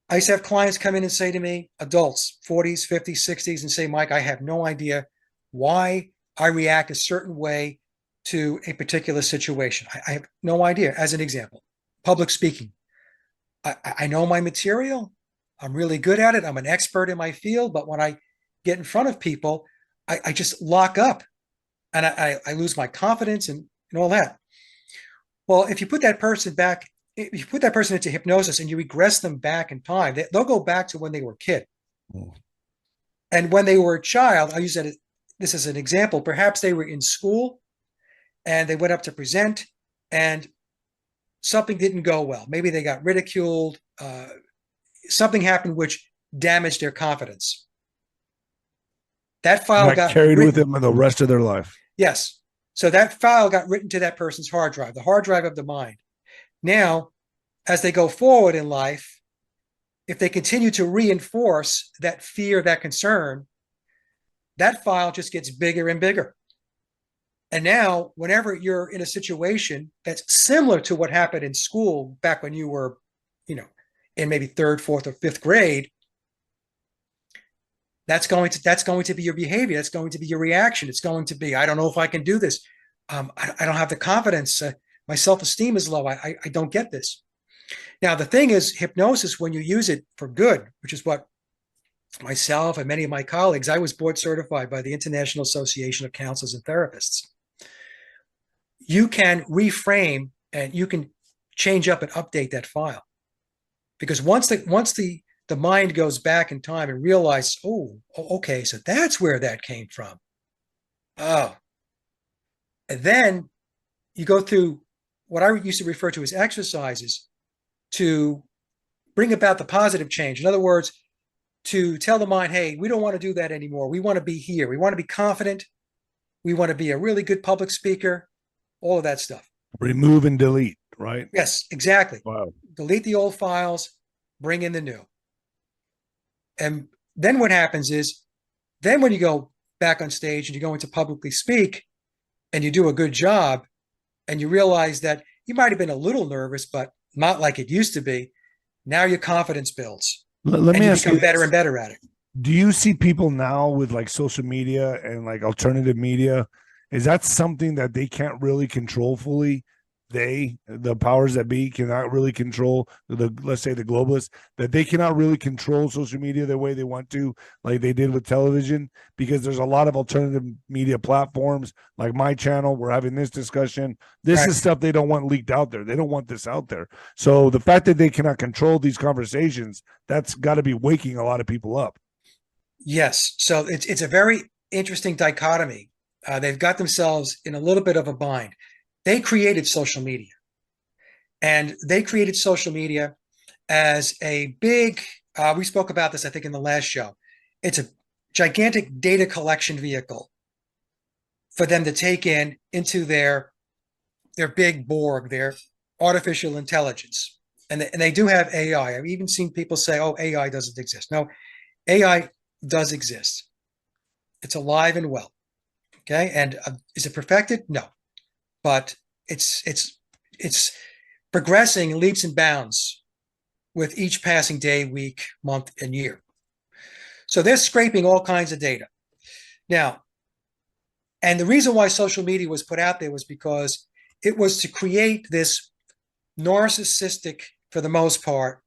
I used to have clients come in and say to me, adults, 40s, 50s, 60s, and say, Mike, I have no idea why I react a certain way to a particular situation. I have no idea. As an example, public speaking. I know my material. I'm really good at it. I'm an expert in my field. But when I get in front of people, I just lock up, and I lose my confidence and all that. Well, if you put that person into hypnosis and you regress them back in time, they'll go back to when they were a kid. And when they were a child, I'll use this as an example. Perhaps they were in school and they went up to present and something didn't go well. Maybe they got ridiculed. Something happened which damaged their confidence. That file got carried with them the rest of their life. Yes. So that file got written to that person's hard drive, the hard drive of the mind. Now, as they go forward in life, if they continue to reinforce that fear, that concern, that file just gets bigger and bigger. And now, whenever you're in a situation that's similar to what happened in school back when you were, in maybe 3rd, 4th, or 5th grade, That's going to be your behavior. That's going to be your reaction. It's going to be, I don't know if I can do this. I don't have the confidence. My self-esteem is low. I don't get this. Now, the thing is, hypnosis, when you use it for good, which is what myself and many of my colleagues, I was board certified by the International Association of Counselors and Therapists. You can reframe and you can change up and update that file. Because once the mind goes back in time and realizes, oh, okay, so that's where that came from. Oh. And then you go through what I used to refer to as exercises to bring about the positive change. In other words, to tell the mind, hey, we don't want to do that anymore. We want to be here. We want to be confident. We want to be a really good public speaker, all of that stuff. Remove and delete, right? Yes, exactly. Wow. Delete the old files, bring in the new. And then what happens is, then when you go back on stage and you go into publicly speak and you do a good job and you realize that you might have been a little nervous, but not like it used to be, now your confidence builds. Let me ask you, better and better at it. Do you see people now with like social media and like alternative media? Is that something that they can't really control fully? The powers that be cannot really control let's say the globalists, that they cannot really control social media the way they want to, like they did with television, because there's a lot of alternative media platforms like my channel. We're having this discussion. This is stuff they don't want leaked out there. They don't want this out there. So the fact that they cannot control these conversations, that's got to be waking a lot of people up. Yes. So it's a very interesting dichotomy. They've got themselves in a little bit of a bind. They created social media, and they created social media as a big, we spoke about this, I think, in the last show. It's a gigantic data collection vehicle for them to take into their big Borg, their artificial intelligence. And they do have AI. I've even seen people say, oh, AI doesn't exist. No, AI does exist. It's alive and well. Okay. And is it perfected? No. But it's progressing leaps and bounds with each passing day, week, month, and year. So they're scraping all kinds of data. Now, and the reason why social media was put out there was because it was to create this narcissistic, for the most part,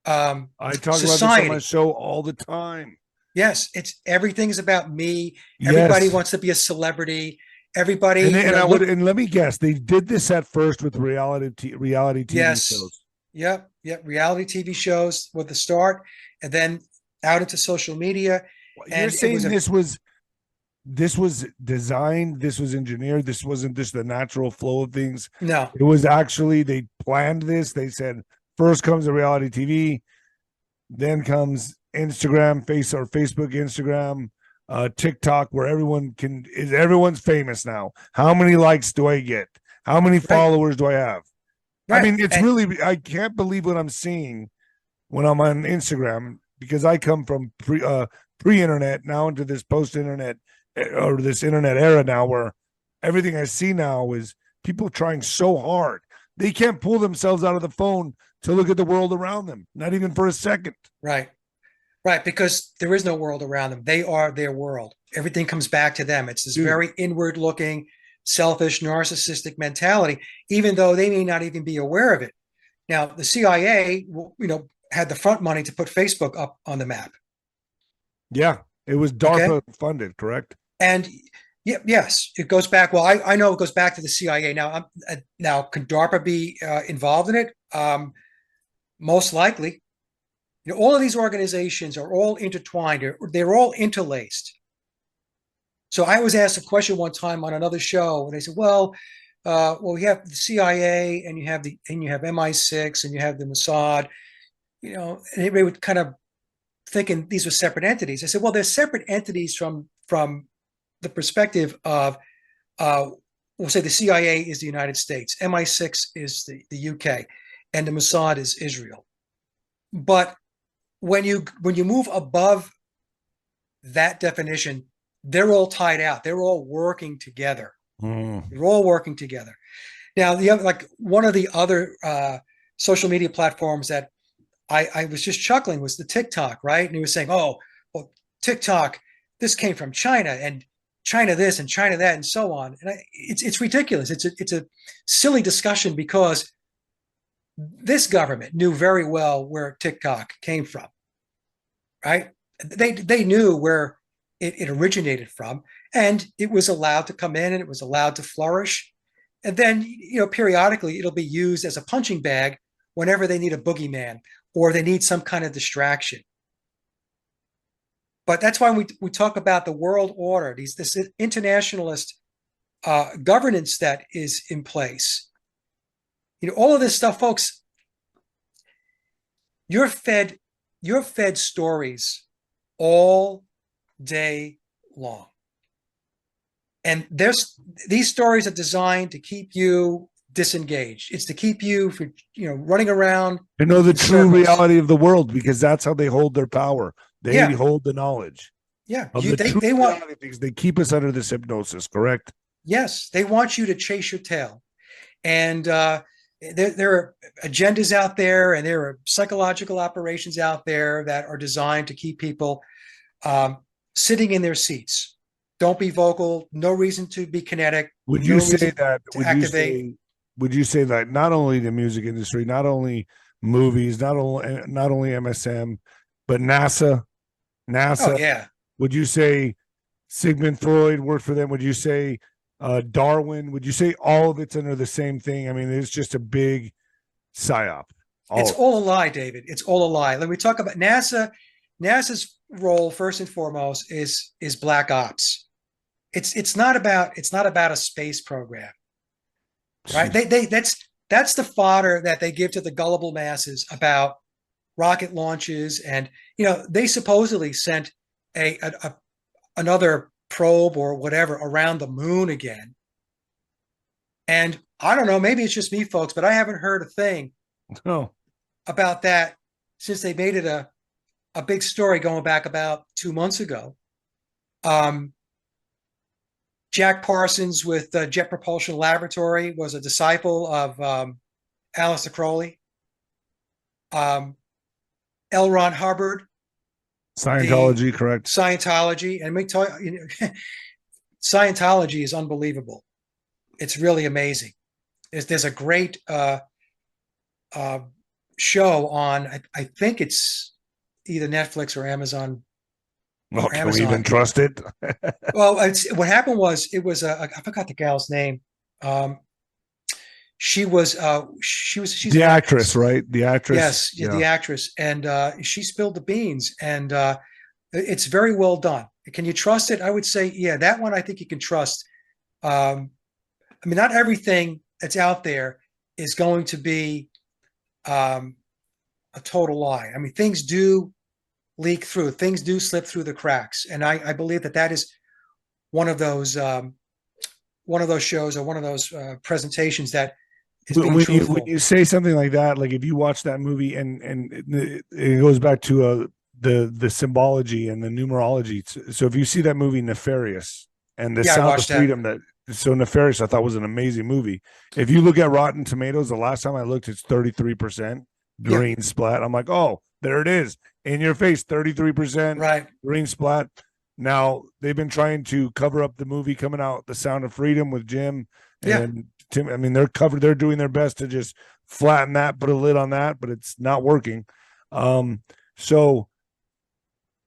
I talk society. about this on my show all the time. Yes, everything's about me. Everybody wants to be a celebrity. Everybody, and let me guess, they did this at first with reality TV shows. Yep. Reality TV shows were the start, and then out into social media. You're saying this was designed, this was engineered, this wasn't just the natural flow of things. No, it was actually, they planned this. They said first comes the reality TV, then comes Instagram, Facebook, Instagram, TikTok, where everyone's famous now. How many likes do I get? How many followers do I have? Right. I mean, I can't believe what I'm seeing when I'm on Instagram, because I come from pre-internet now into this post-internet or this internet era now, where everything I see now is people trying so hard. They can't pull themselves out of the phone to look at the world around them, not even for a second. Right, because there is no world around them. They are their world. Everything comes back to them. It's this very inward-looking, selfish, narcissistic mentality, even though they may not even be aware of it. Now, the CIA, had the front money to put Facebook up on the map. Yeah, it was DARPA funded, correct? And yes, it goes back. Well, I know it goes back to the CIA. Now, could DARPA be involved in it? Most likely. All of these organizations are all intertwined. They're all interlaced. So I was asked a question one time on another show, and they said, well, we have the CIA, and you have MI6, and you have the Mossad. And everybody would kind of thinking these were separate entities. I said, well, they're separate entities from the perspective of, we'll say the CIA is the United States, MI6 is the UK, and the Mossad is Israel. But when you move above that definition, they're all tied out. They're all working together. They're all working together. Now, one of the other social media platforms that I was just chuckling was the TikTok, right? And he was saying, oh, well, TikTok, this came from China, and China this and China that and so on. And it's ridiculous. It's a silly discussion, because this government knew very well where TikTok came from, right? They knew where it originated from, and it was allowed to come in, and it was allowed to flourish. And then, periodically it'll be used as a punching bag whenever they need a boogeyman or they need some kind of distraction. But that's why we talk about the world order, this internationalist governance that is in place. All of this stuff, folks, you're fed stories all day long. And these stories are designed to keep you disengaged. It's to keep you from, running around. To know the true reality of the world, because that's how they hold their power. They hold the knowledge. Yeah. They want things. They keep us under this hypnosis, correct? Yes. They want you to chase your tail. And there are agendas out there, and there are psychological operations out there that are designed to keep people sitting in their seats. Don't be vocal. No reason to be kinetic. Would you say that? Would you say that not only the music industry, not only movies, not only MSM, but NASA? Oh, yeah. Would you say Sigmund Freud worked for them? Would you say Darwin? Would you say all of it's under the same thing? I mean, it's just a big psyop. It's all a lie, David. It's all a lie. Let me talk about NASA. NASA's role, first and foremost, is black ops. It's not about a space program, right? That's the fodder that they give to the gullible masses about rocket launches, and they supposedly sent another probe or whatever around the moon again. And I don't know, maybe it's just me, folks, but I haven't heard a thing about that since they made it a big story going back about 2 months ago. Jack Parsons with the Jet Propulsion Laboratory was a disciple of Aleister Crowley. L. Ron Hubbard. Scientology, correct? Scientology. And let me tell you, Scientology is unbelievable. It's really amazing. There's a great show on, I think it's either Netflix or Amazon. Well, can we even trust it? Well, what happened was, I forgot the gal's name. She's the actress, right? The actress. Yes, yeah. The actress, and she spilled the beans, and it's very well done. Can you trust it? I would say, yeah, that one I think you can trust. I mean, not everything that's out there is going to be a total lie. I mean, things do leak through, things do slip through the cracks, and I believe that is one of those shows or one of those presentations that is being truthful. When you say something like that, like if you watch that movie and it goes back to the symbology and the numerology. So if you see that movie Nefarious and the Sound of Freedom, that so Nefarious, I thought was an amazing movie. If you look at Rotten Tomatoes, the last time I looked, it's 33% green splat. I'm like, oh, there it is. In your face, 33% right green splat. Now they've been trying to cover up the movie coming out, The Sound of Freedom, with Jim and Tim. I mean, they're doing their best to just flatten that, put a lid on that, but it's not working. So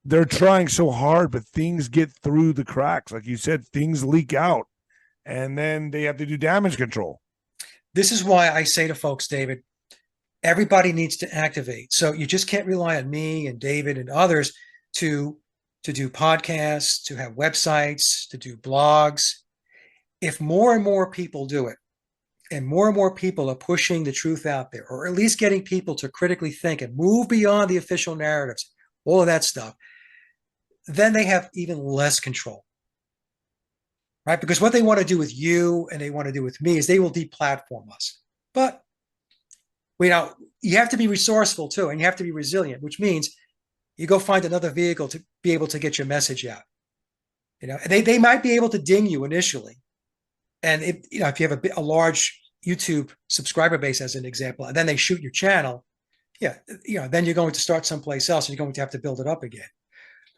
they're trying so hard, but things get through the cracks. Like you said, things leak out, and then they have to do damage control. This is why I say to folks, David, everybody needs to activate. So you just can't rely on me and David and others to do podcasts, to have websites, to do blogs. If more and more people do it, and more people are pushing the truth out there, or at least getting people to critically think and move beyond the official narratives, all of that stuff, then they have even less control, right? Because what they want to do with you and they want to do with me is they will deplatform us. But you have to be resourceful too, and you have to be resilient, which means you go find another vehicle to be able to get your message out. They might be able to ding you initially, and if you have a large YouTube subscriber base, as an example, and then they shoot your channel, then you're going to start someplace else, and you're going to have to build it up again.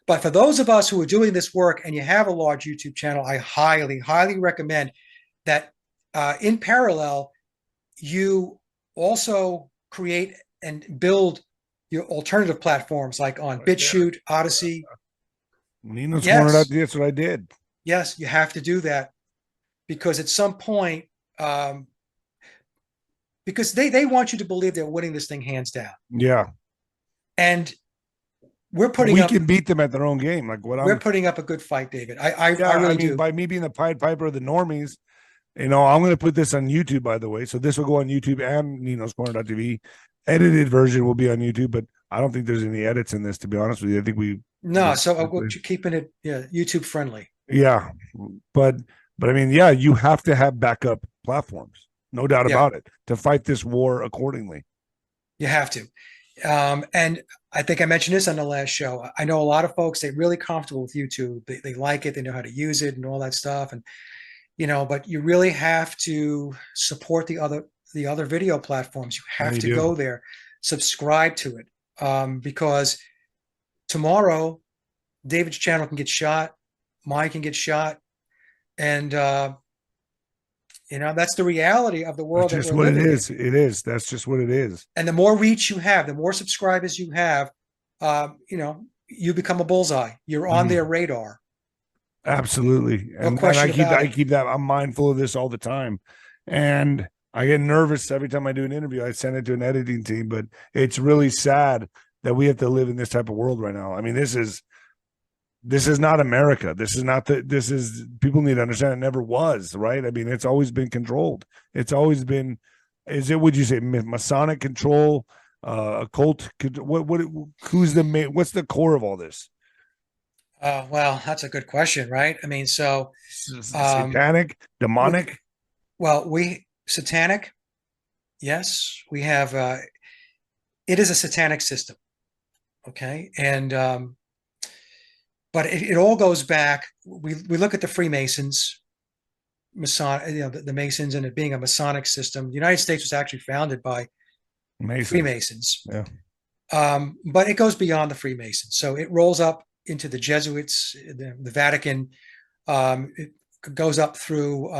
But for those of us who are doing this work and you have a large YouTube channel, I highly, highly recommend that in parallel, you also create and build your alternative platforms like on BitChute, Odyssey. Nino's pointed out, that's what I did. Yes, you have to do that because at some point, because they want you to believe they're winning this thing hands down. Yeah. And we can beat them at their own game. Like we're putting up a good fight, David. I really do. By me being the Pied Piper of the normies, I'm going to put this on YouTube, by the way. So this will go on YouTube and Nino's Corner.tv. Edited version will be on YouTube, but I don't think there's any edits in this, to be honest with you. I think we're keeping it YouTube friendly. Yeah. But I mean, yeah, you have to have backup platforms. No doubt about it, to fight this war accordingly. You have to. And I think I mentioned this on the last show. I know a lot of folks, they're really comfortable with YouTube. They like it. They know how to use it and all that stuff. And, but you really have to support the other video platforms. You have to go there, subscribe to it. Because tomorrow, David's channel can get shot. Mine can get shot. And, that's the reality of the world. That's just what it is. It is. That's just what it is. And the more reach you have, the more subscribers you have, you become a bullseye. You're on their radar. Absolutely. And I keep that. I'm mindful of this all the time. And I get nervous every time I do an interview. I send it to an editing team, but it's really sad that we have to live in this type of world right now. I mean, this is not America. People need to understand it never was, right? I mean, it's always been controlled. It's always been, would you say Masonic control, occult? Who's what's the core of all this? Well, that's a good question, right? I mean, so satanic, demonic. Satanic. Yes, we have, it is a satanic system. Okay. And, but it all goes back. We look at the Freemasons, the Masons, and it being a Masonic system. The United States was actually founded by Freemasons. Yeah. But it goes beyond the Freemasons. So it rolls up into the Jesuits, the Vatican. It goes up through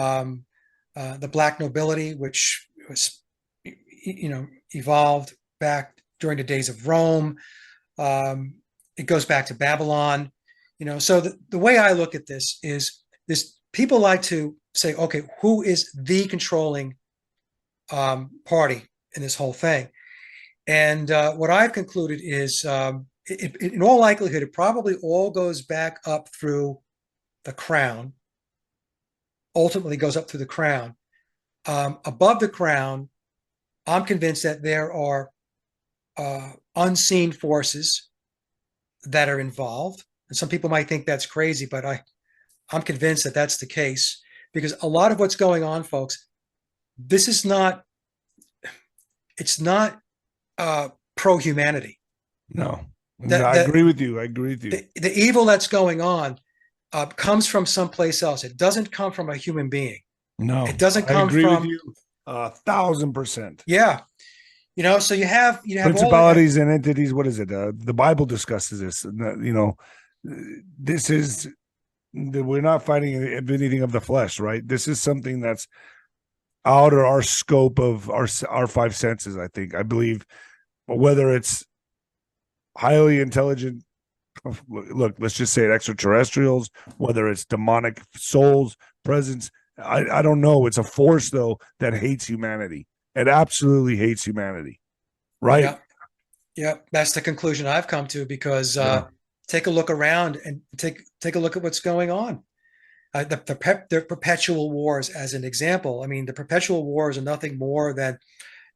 the Black nobility, which was, evolved back during the days of Rome. It goes back to Babylon. So the way I look at this is people like to say, okay, who is the controlling party in this whole thing? And what I've concluded is, in all likelihood, it probably all goes back up through the crown, ultimately goes up through the crown. Above the crown, I'm convinced that there are unseen forces that are involved. And some people might think that's crazy, but I'm convinced that that's the case, because a lot of what's going on, folks, it's not pro-humanity. No, I agree with you. The evil that's going on comes from someplace else. It doesn't come from a human being. No, it doesn't come from. I agree with you 1,000%. Yeah. So you have principalities and entities. What is it? The Bible discusses this. This is, we're not fighting anything of the flesh, right? This is something that's out of our scope of our five senses. I believe, whether it's highly intelligent, look, let's just say it, extraterrestrials, whether it's demonic souls, presence. I don't know. It's a force though that hates humanity. It absolutely hates humanity, right? Yeah, that's the conclusion I've come to, because take a look around and take a look at what's going on. The perpetual wars, as an example. I mean, the perpetual wars are nothing more than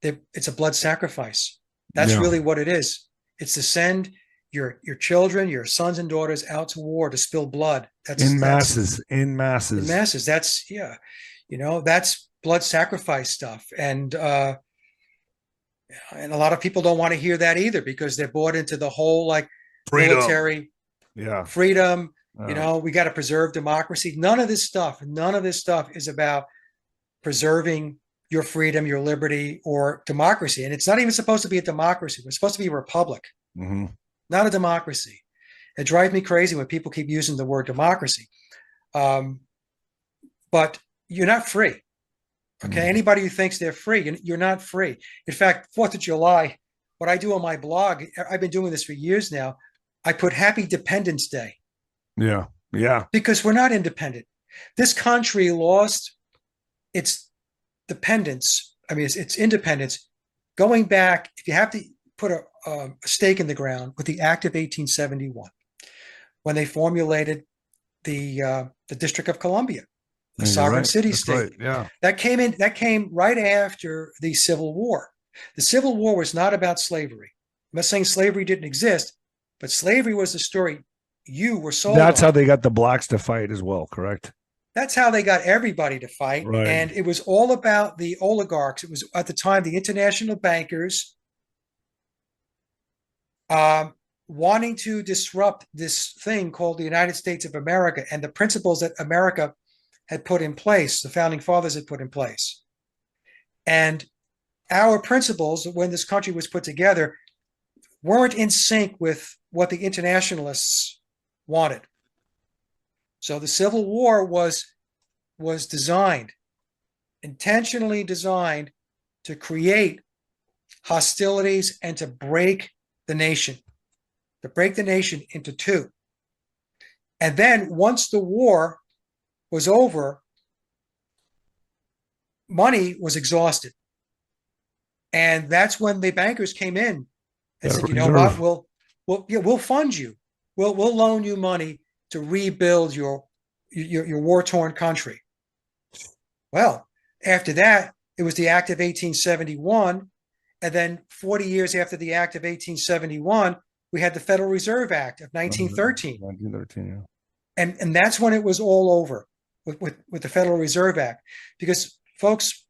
it's a blood sacrifice. That's really what it is. It's to send your children, your sons and daughters out to war to spill blood. That's in masses. That's that's blood sacrifice stuff. And a lot of people don't want to hear that either, because they're bought into the whole freedom. Military freedom. We got to preserve democracy. None of this stuff is about preserving your freedom, your liberty, or democracy. And it's not even supposed to be a democracy. We're supposed to be a republic, not a democracy. It drives me crazy when people keep using the word democracy. But you're not free. Okay. Anybody who thinks they're free, you're not free. In fact, 4th of July, what I do on my blog, I've been doing this for years now. I put Happy Dependence Day. Yeah. Yeah. Because we're not independent. This country lost its dependence. I mean, its independence going back. If you have to put a stake in the ground with the Act of 1871, when they formulated the District of Columbia, a sovereign city state. Right. Yeah. That came right after the Civil War. The Civil War was not about slavery. I'm not saying slavery didn't exist, but slavery was the story you were sold. That's how they got the blacks to fight as well, correct? That's how they got everybody to fight. Right. And it was all about the oligarchs. It was at the time the international bankers wanting to disrupt this thing called the United States of America and the principles that America had put in place, the founding fathers had put in place. And our principles, when this country was put together, weren't in sync with what the internationalists wanted. So the Civil War was designed, intentionally designed to create hostilities and to break the nation into two. And then once the war was over, money was exhausted. And that's when the bankers came in and said, you know what, we'll fund you. We'll loan you money to rebuild your war-torn country. Well, after that, it was the Act of 1871. And then 40 years after the Act of 1871, we had the Federal Reserve Act of 1913. 1913, yeah. And that's when it was all over with the Federal Reserve Act. Because, folks,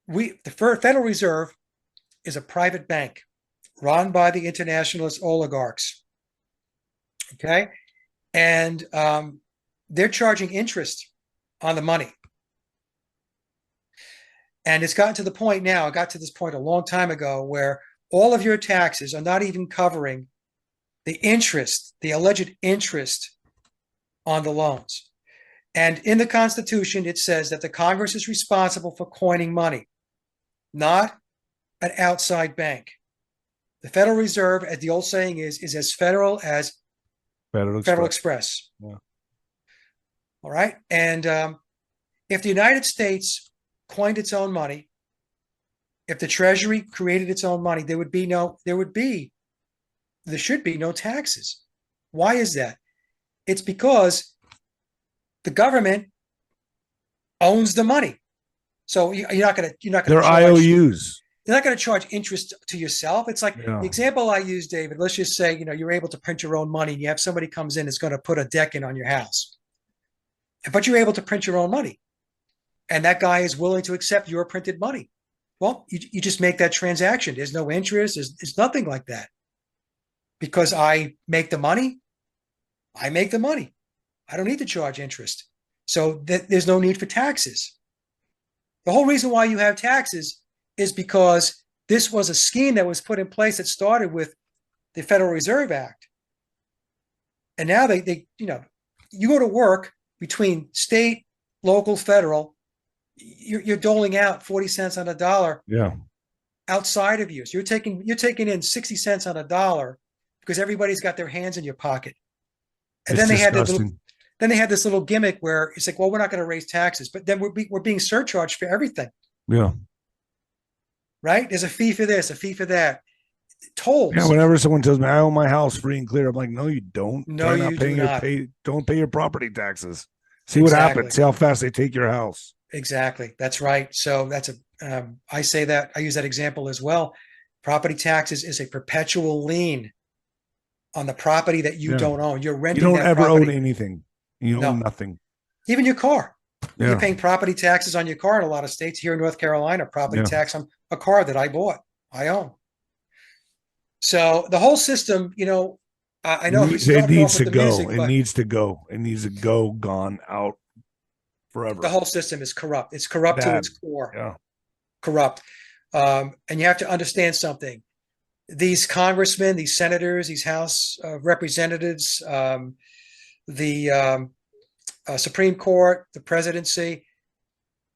the Federal Reserve is a private bank run by the internationalist oligarchs. Okay? And they're charging interest on the money. And it's gotten to the point now, it got to this point a long time ago, where all of your taxes are not even covering the interest, the alleged interest on the loans. And in the Constitution, it says that the Congress is responsible for coining money, not an outside bank. The Federal Reserve, as the old saying is as federal as Federal Express. Yeah. All right. And if the United States coined its own money, if the Treasury created its own money, there should be no taxes. Why is that? It's because the government owns the money. So you're not going to they're IOUs. You're not going to charge interest to yourself. It's like the example I use, David. Let's just say, you're able to print your own money and you have somebody comes in that's going to put a deck in on your house. But you're able to print your own money. And that guy is willing to accept your printed money. Well, you just make that transaction. There's no interest. There's nothing like that. Because I make the money, I make the money. I don't need to charge interest. So there's no need for taxes. The whole reason why you have taxes is because this was a scheme that was put in place that started with the Federal Reserve Act. And now you go to work between state, local, federal, you're doling out 40 cents on a dollar outside of you. So you're taking in 60 cents on a dollar because everybody's got their hands in your pocket. And then they had this little gimmick where it's like, well, we're not going to raise taxes, but then we're being surcharged for everything. Yeah. Right? There's a fee for this, a fee for that. Tolls. Yeah, whenever someone tells me I own my house free and clear, I'm like, no, you don't. No, you do not. Don't pay your property taxes. See what happens. See how fast they take your house. Exactly. That's right. So that's I use that example as well. Property taxes is a perpetual lien on the property that you don't own. You're renting. You don't ever own anything. You own nothing. Even your car. Yeah. You're paying property taxes on your car in a lot of states. Here in North Carolina, property tax on a car that I bought, I own. So the whole system, I know it needs to go. It needs to go. It needs to go, gone, out forever. The whole system is corrupt. It's corrupt to its core. Yeah. Corrupt. And you have to understand something. these congressmen, these senators, these House representatives, the Supreme Court, the presidency,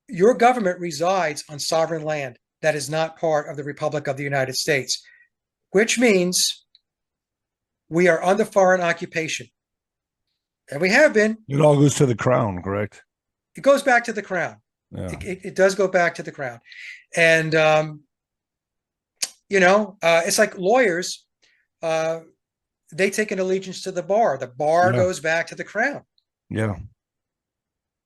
your government resides on sovereign land that is not part of the Republic of the United States, which means we are under foreign occupation. And we have been. It all goes to the crown, correct? It goes back to the crown. Yeah. It does go back to the crown. And, it's like lawyers, they take an allegiance to the bar. The bar goes back to the crown. Yeah.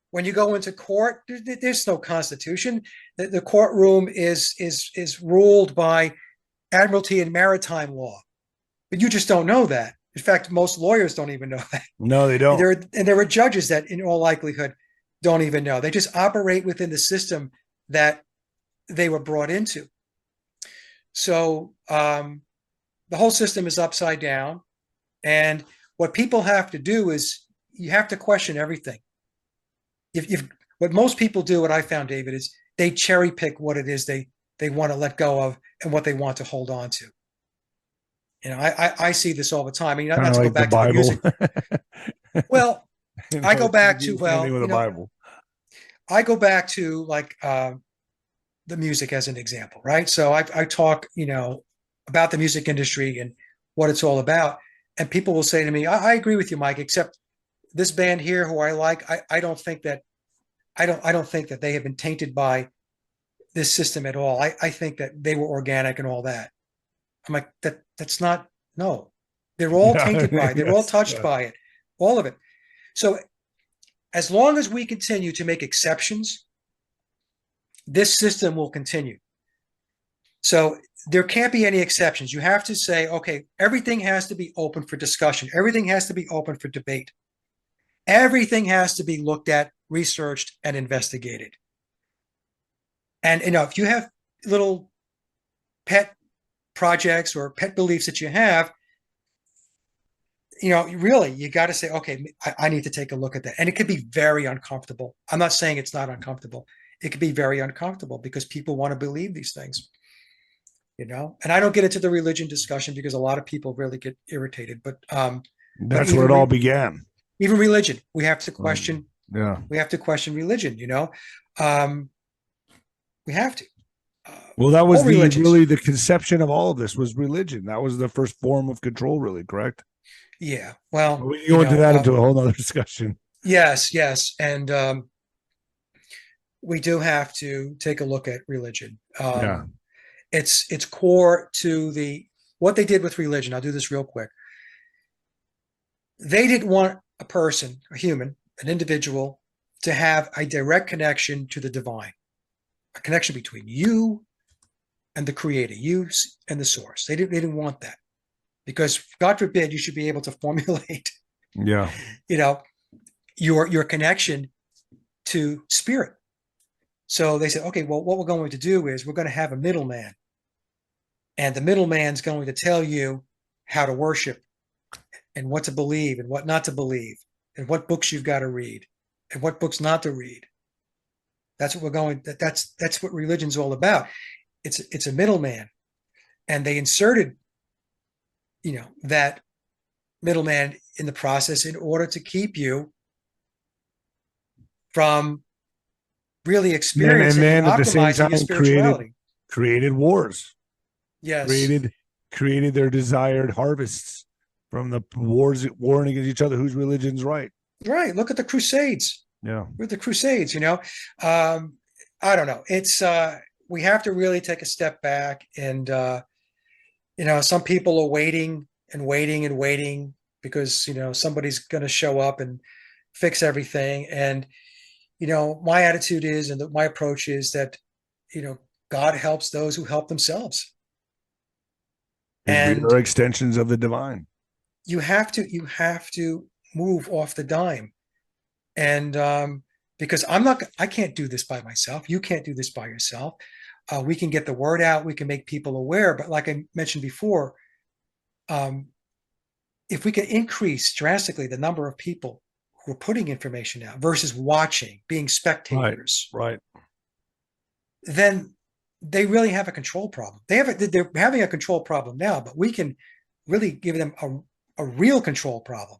When you go into court, there's no constitution. The courtroom is ruled by admiralty and maritime law, but you just don't know that. In fact, most lawyers don't even know that. No, they don't. And there are judges that, in all likelihood, don't even know. They just operate within the system that they were brought into. So the whole system is upside down, and what people have to do is you have to question everything. If what most people do, what I found, David, is they cherry pick what it is they want to let go of and what they want to hold on to. I see this all the time. I mean, not to go back to the music. Well, I go back to the Bible. I go back to like the music as an example, right? So I talk, about the music industry and what it's all about, and people will say to me, "I agree with you, Mike, except this band here, who I like, I don't think that they have been tainted by this system at all. I think that they were organic and all that." I'm like, that's not, no. They're all tainted by it. They're all touched by it, all of it. So as long as we continue to make exceptions, this system will continue. So there can't be any exceptions. You have to say, okay, everything has to be open for discussion. Everything has to be open for debate. Everything has to be looked at, researched, and investigated. And if you have little pet projects or pet beliefs that you have, really, you got to say, okay, I need to take a look at that. And it could be very uncomfortable. I'm not saying it's not uncomfortable. It could be very uncomfortable because people want to believe these things, And I don't get into the religion discussion because a lot of people really get irritated. But that's where it all began. Even religion, we have to question. Yeah, we have to question religion. We have to. Well, that was really the conception of all of this was religion. That was the first form of control, really, correct? Yeah. Well, we can go into that into a whole nother discussion. Yes. And we do have to take a look at religion. It's core to what they did with religion. I'll do this real quick. They didn't want a person, a human, an individual, to have a direct connection to the divine, a connection between you and the creator, you and the source. They didn't want that, because God forbid you should be able to formulate, your connection to spirit. So they said, okay, well, what we're going to do is we're going to have a middleman, and the middleman's going to tell you how to worship and what to believe and what not to believe and what books you've got to read and what books not to read. That's what that's what religion's all about. It's a middleman, and they inserted, that middleman in the process in order to keep you from really experiencing and at the same optimizing your spirituality. Created wars. Yes. Created their desired harvests from the warring against each other. Whose religion's right? Right. Look at the Crusades. Yeah. With the Crusades, I don't know. It's we have to really take a step back, and some people are waiting and waiting and waiting because somebody's going to show up and fix everything. And my attitude is, and my approach is that God helps those who help themselves, and they're extensions of the divine. You have to move off the dime, and because I can't do this by myself. You can't do this by yourself. We can get the word out. We can make people aware. But like I mentioned before, if we can increase drastically the number of people who are putting information out versus watching, being spectators, right, then they really have a control problem. They're having a control problem now, but we can really give them a real control problem.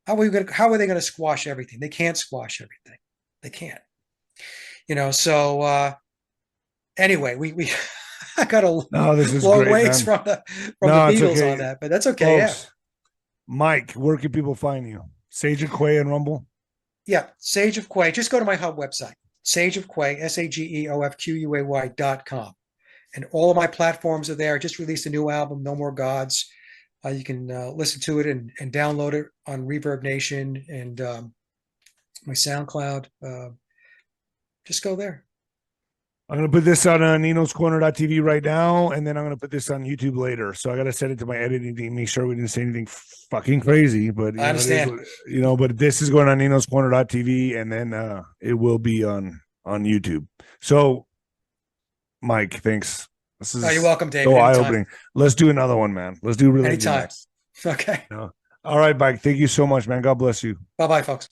How are they going to squash everything? They can't squash everything. They can't. So anyway, we I got a long ways from the Beatles on that, but that's okay. Folks, yeah. Mike, where can people find you? Sage of Quay and Rumble? Yeah, Sage of Quay. Just go to my hub website, Sage of Quay, SAGEOFQUAY.com. And all of my platforms are there. I just released a new album, No More Gods. You can listen to it and download it on Reverb Nation and my SoundCloud. Just go there. I'm going to put this on ninoscorner.tv right now, and then I'm going to put this on YouTube later. So I got to send it to my editing team, make sure we didn't say anything fucking crazy. But I understand. But this is going on ninoscorner.tv, and then it will be on YouTube. So, Mike, thanks. This is you're welcome, David. So eye-opening. Let's do another one, man. Let's do religion anytime. next. Okay. All right, Mike. Thank you so much, man. God bless you. Bye-bye, folks.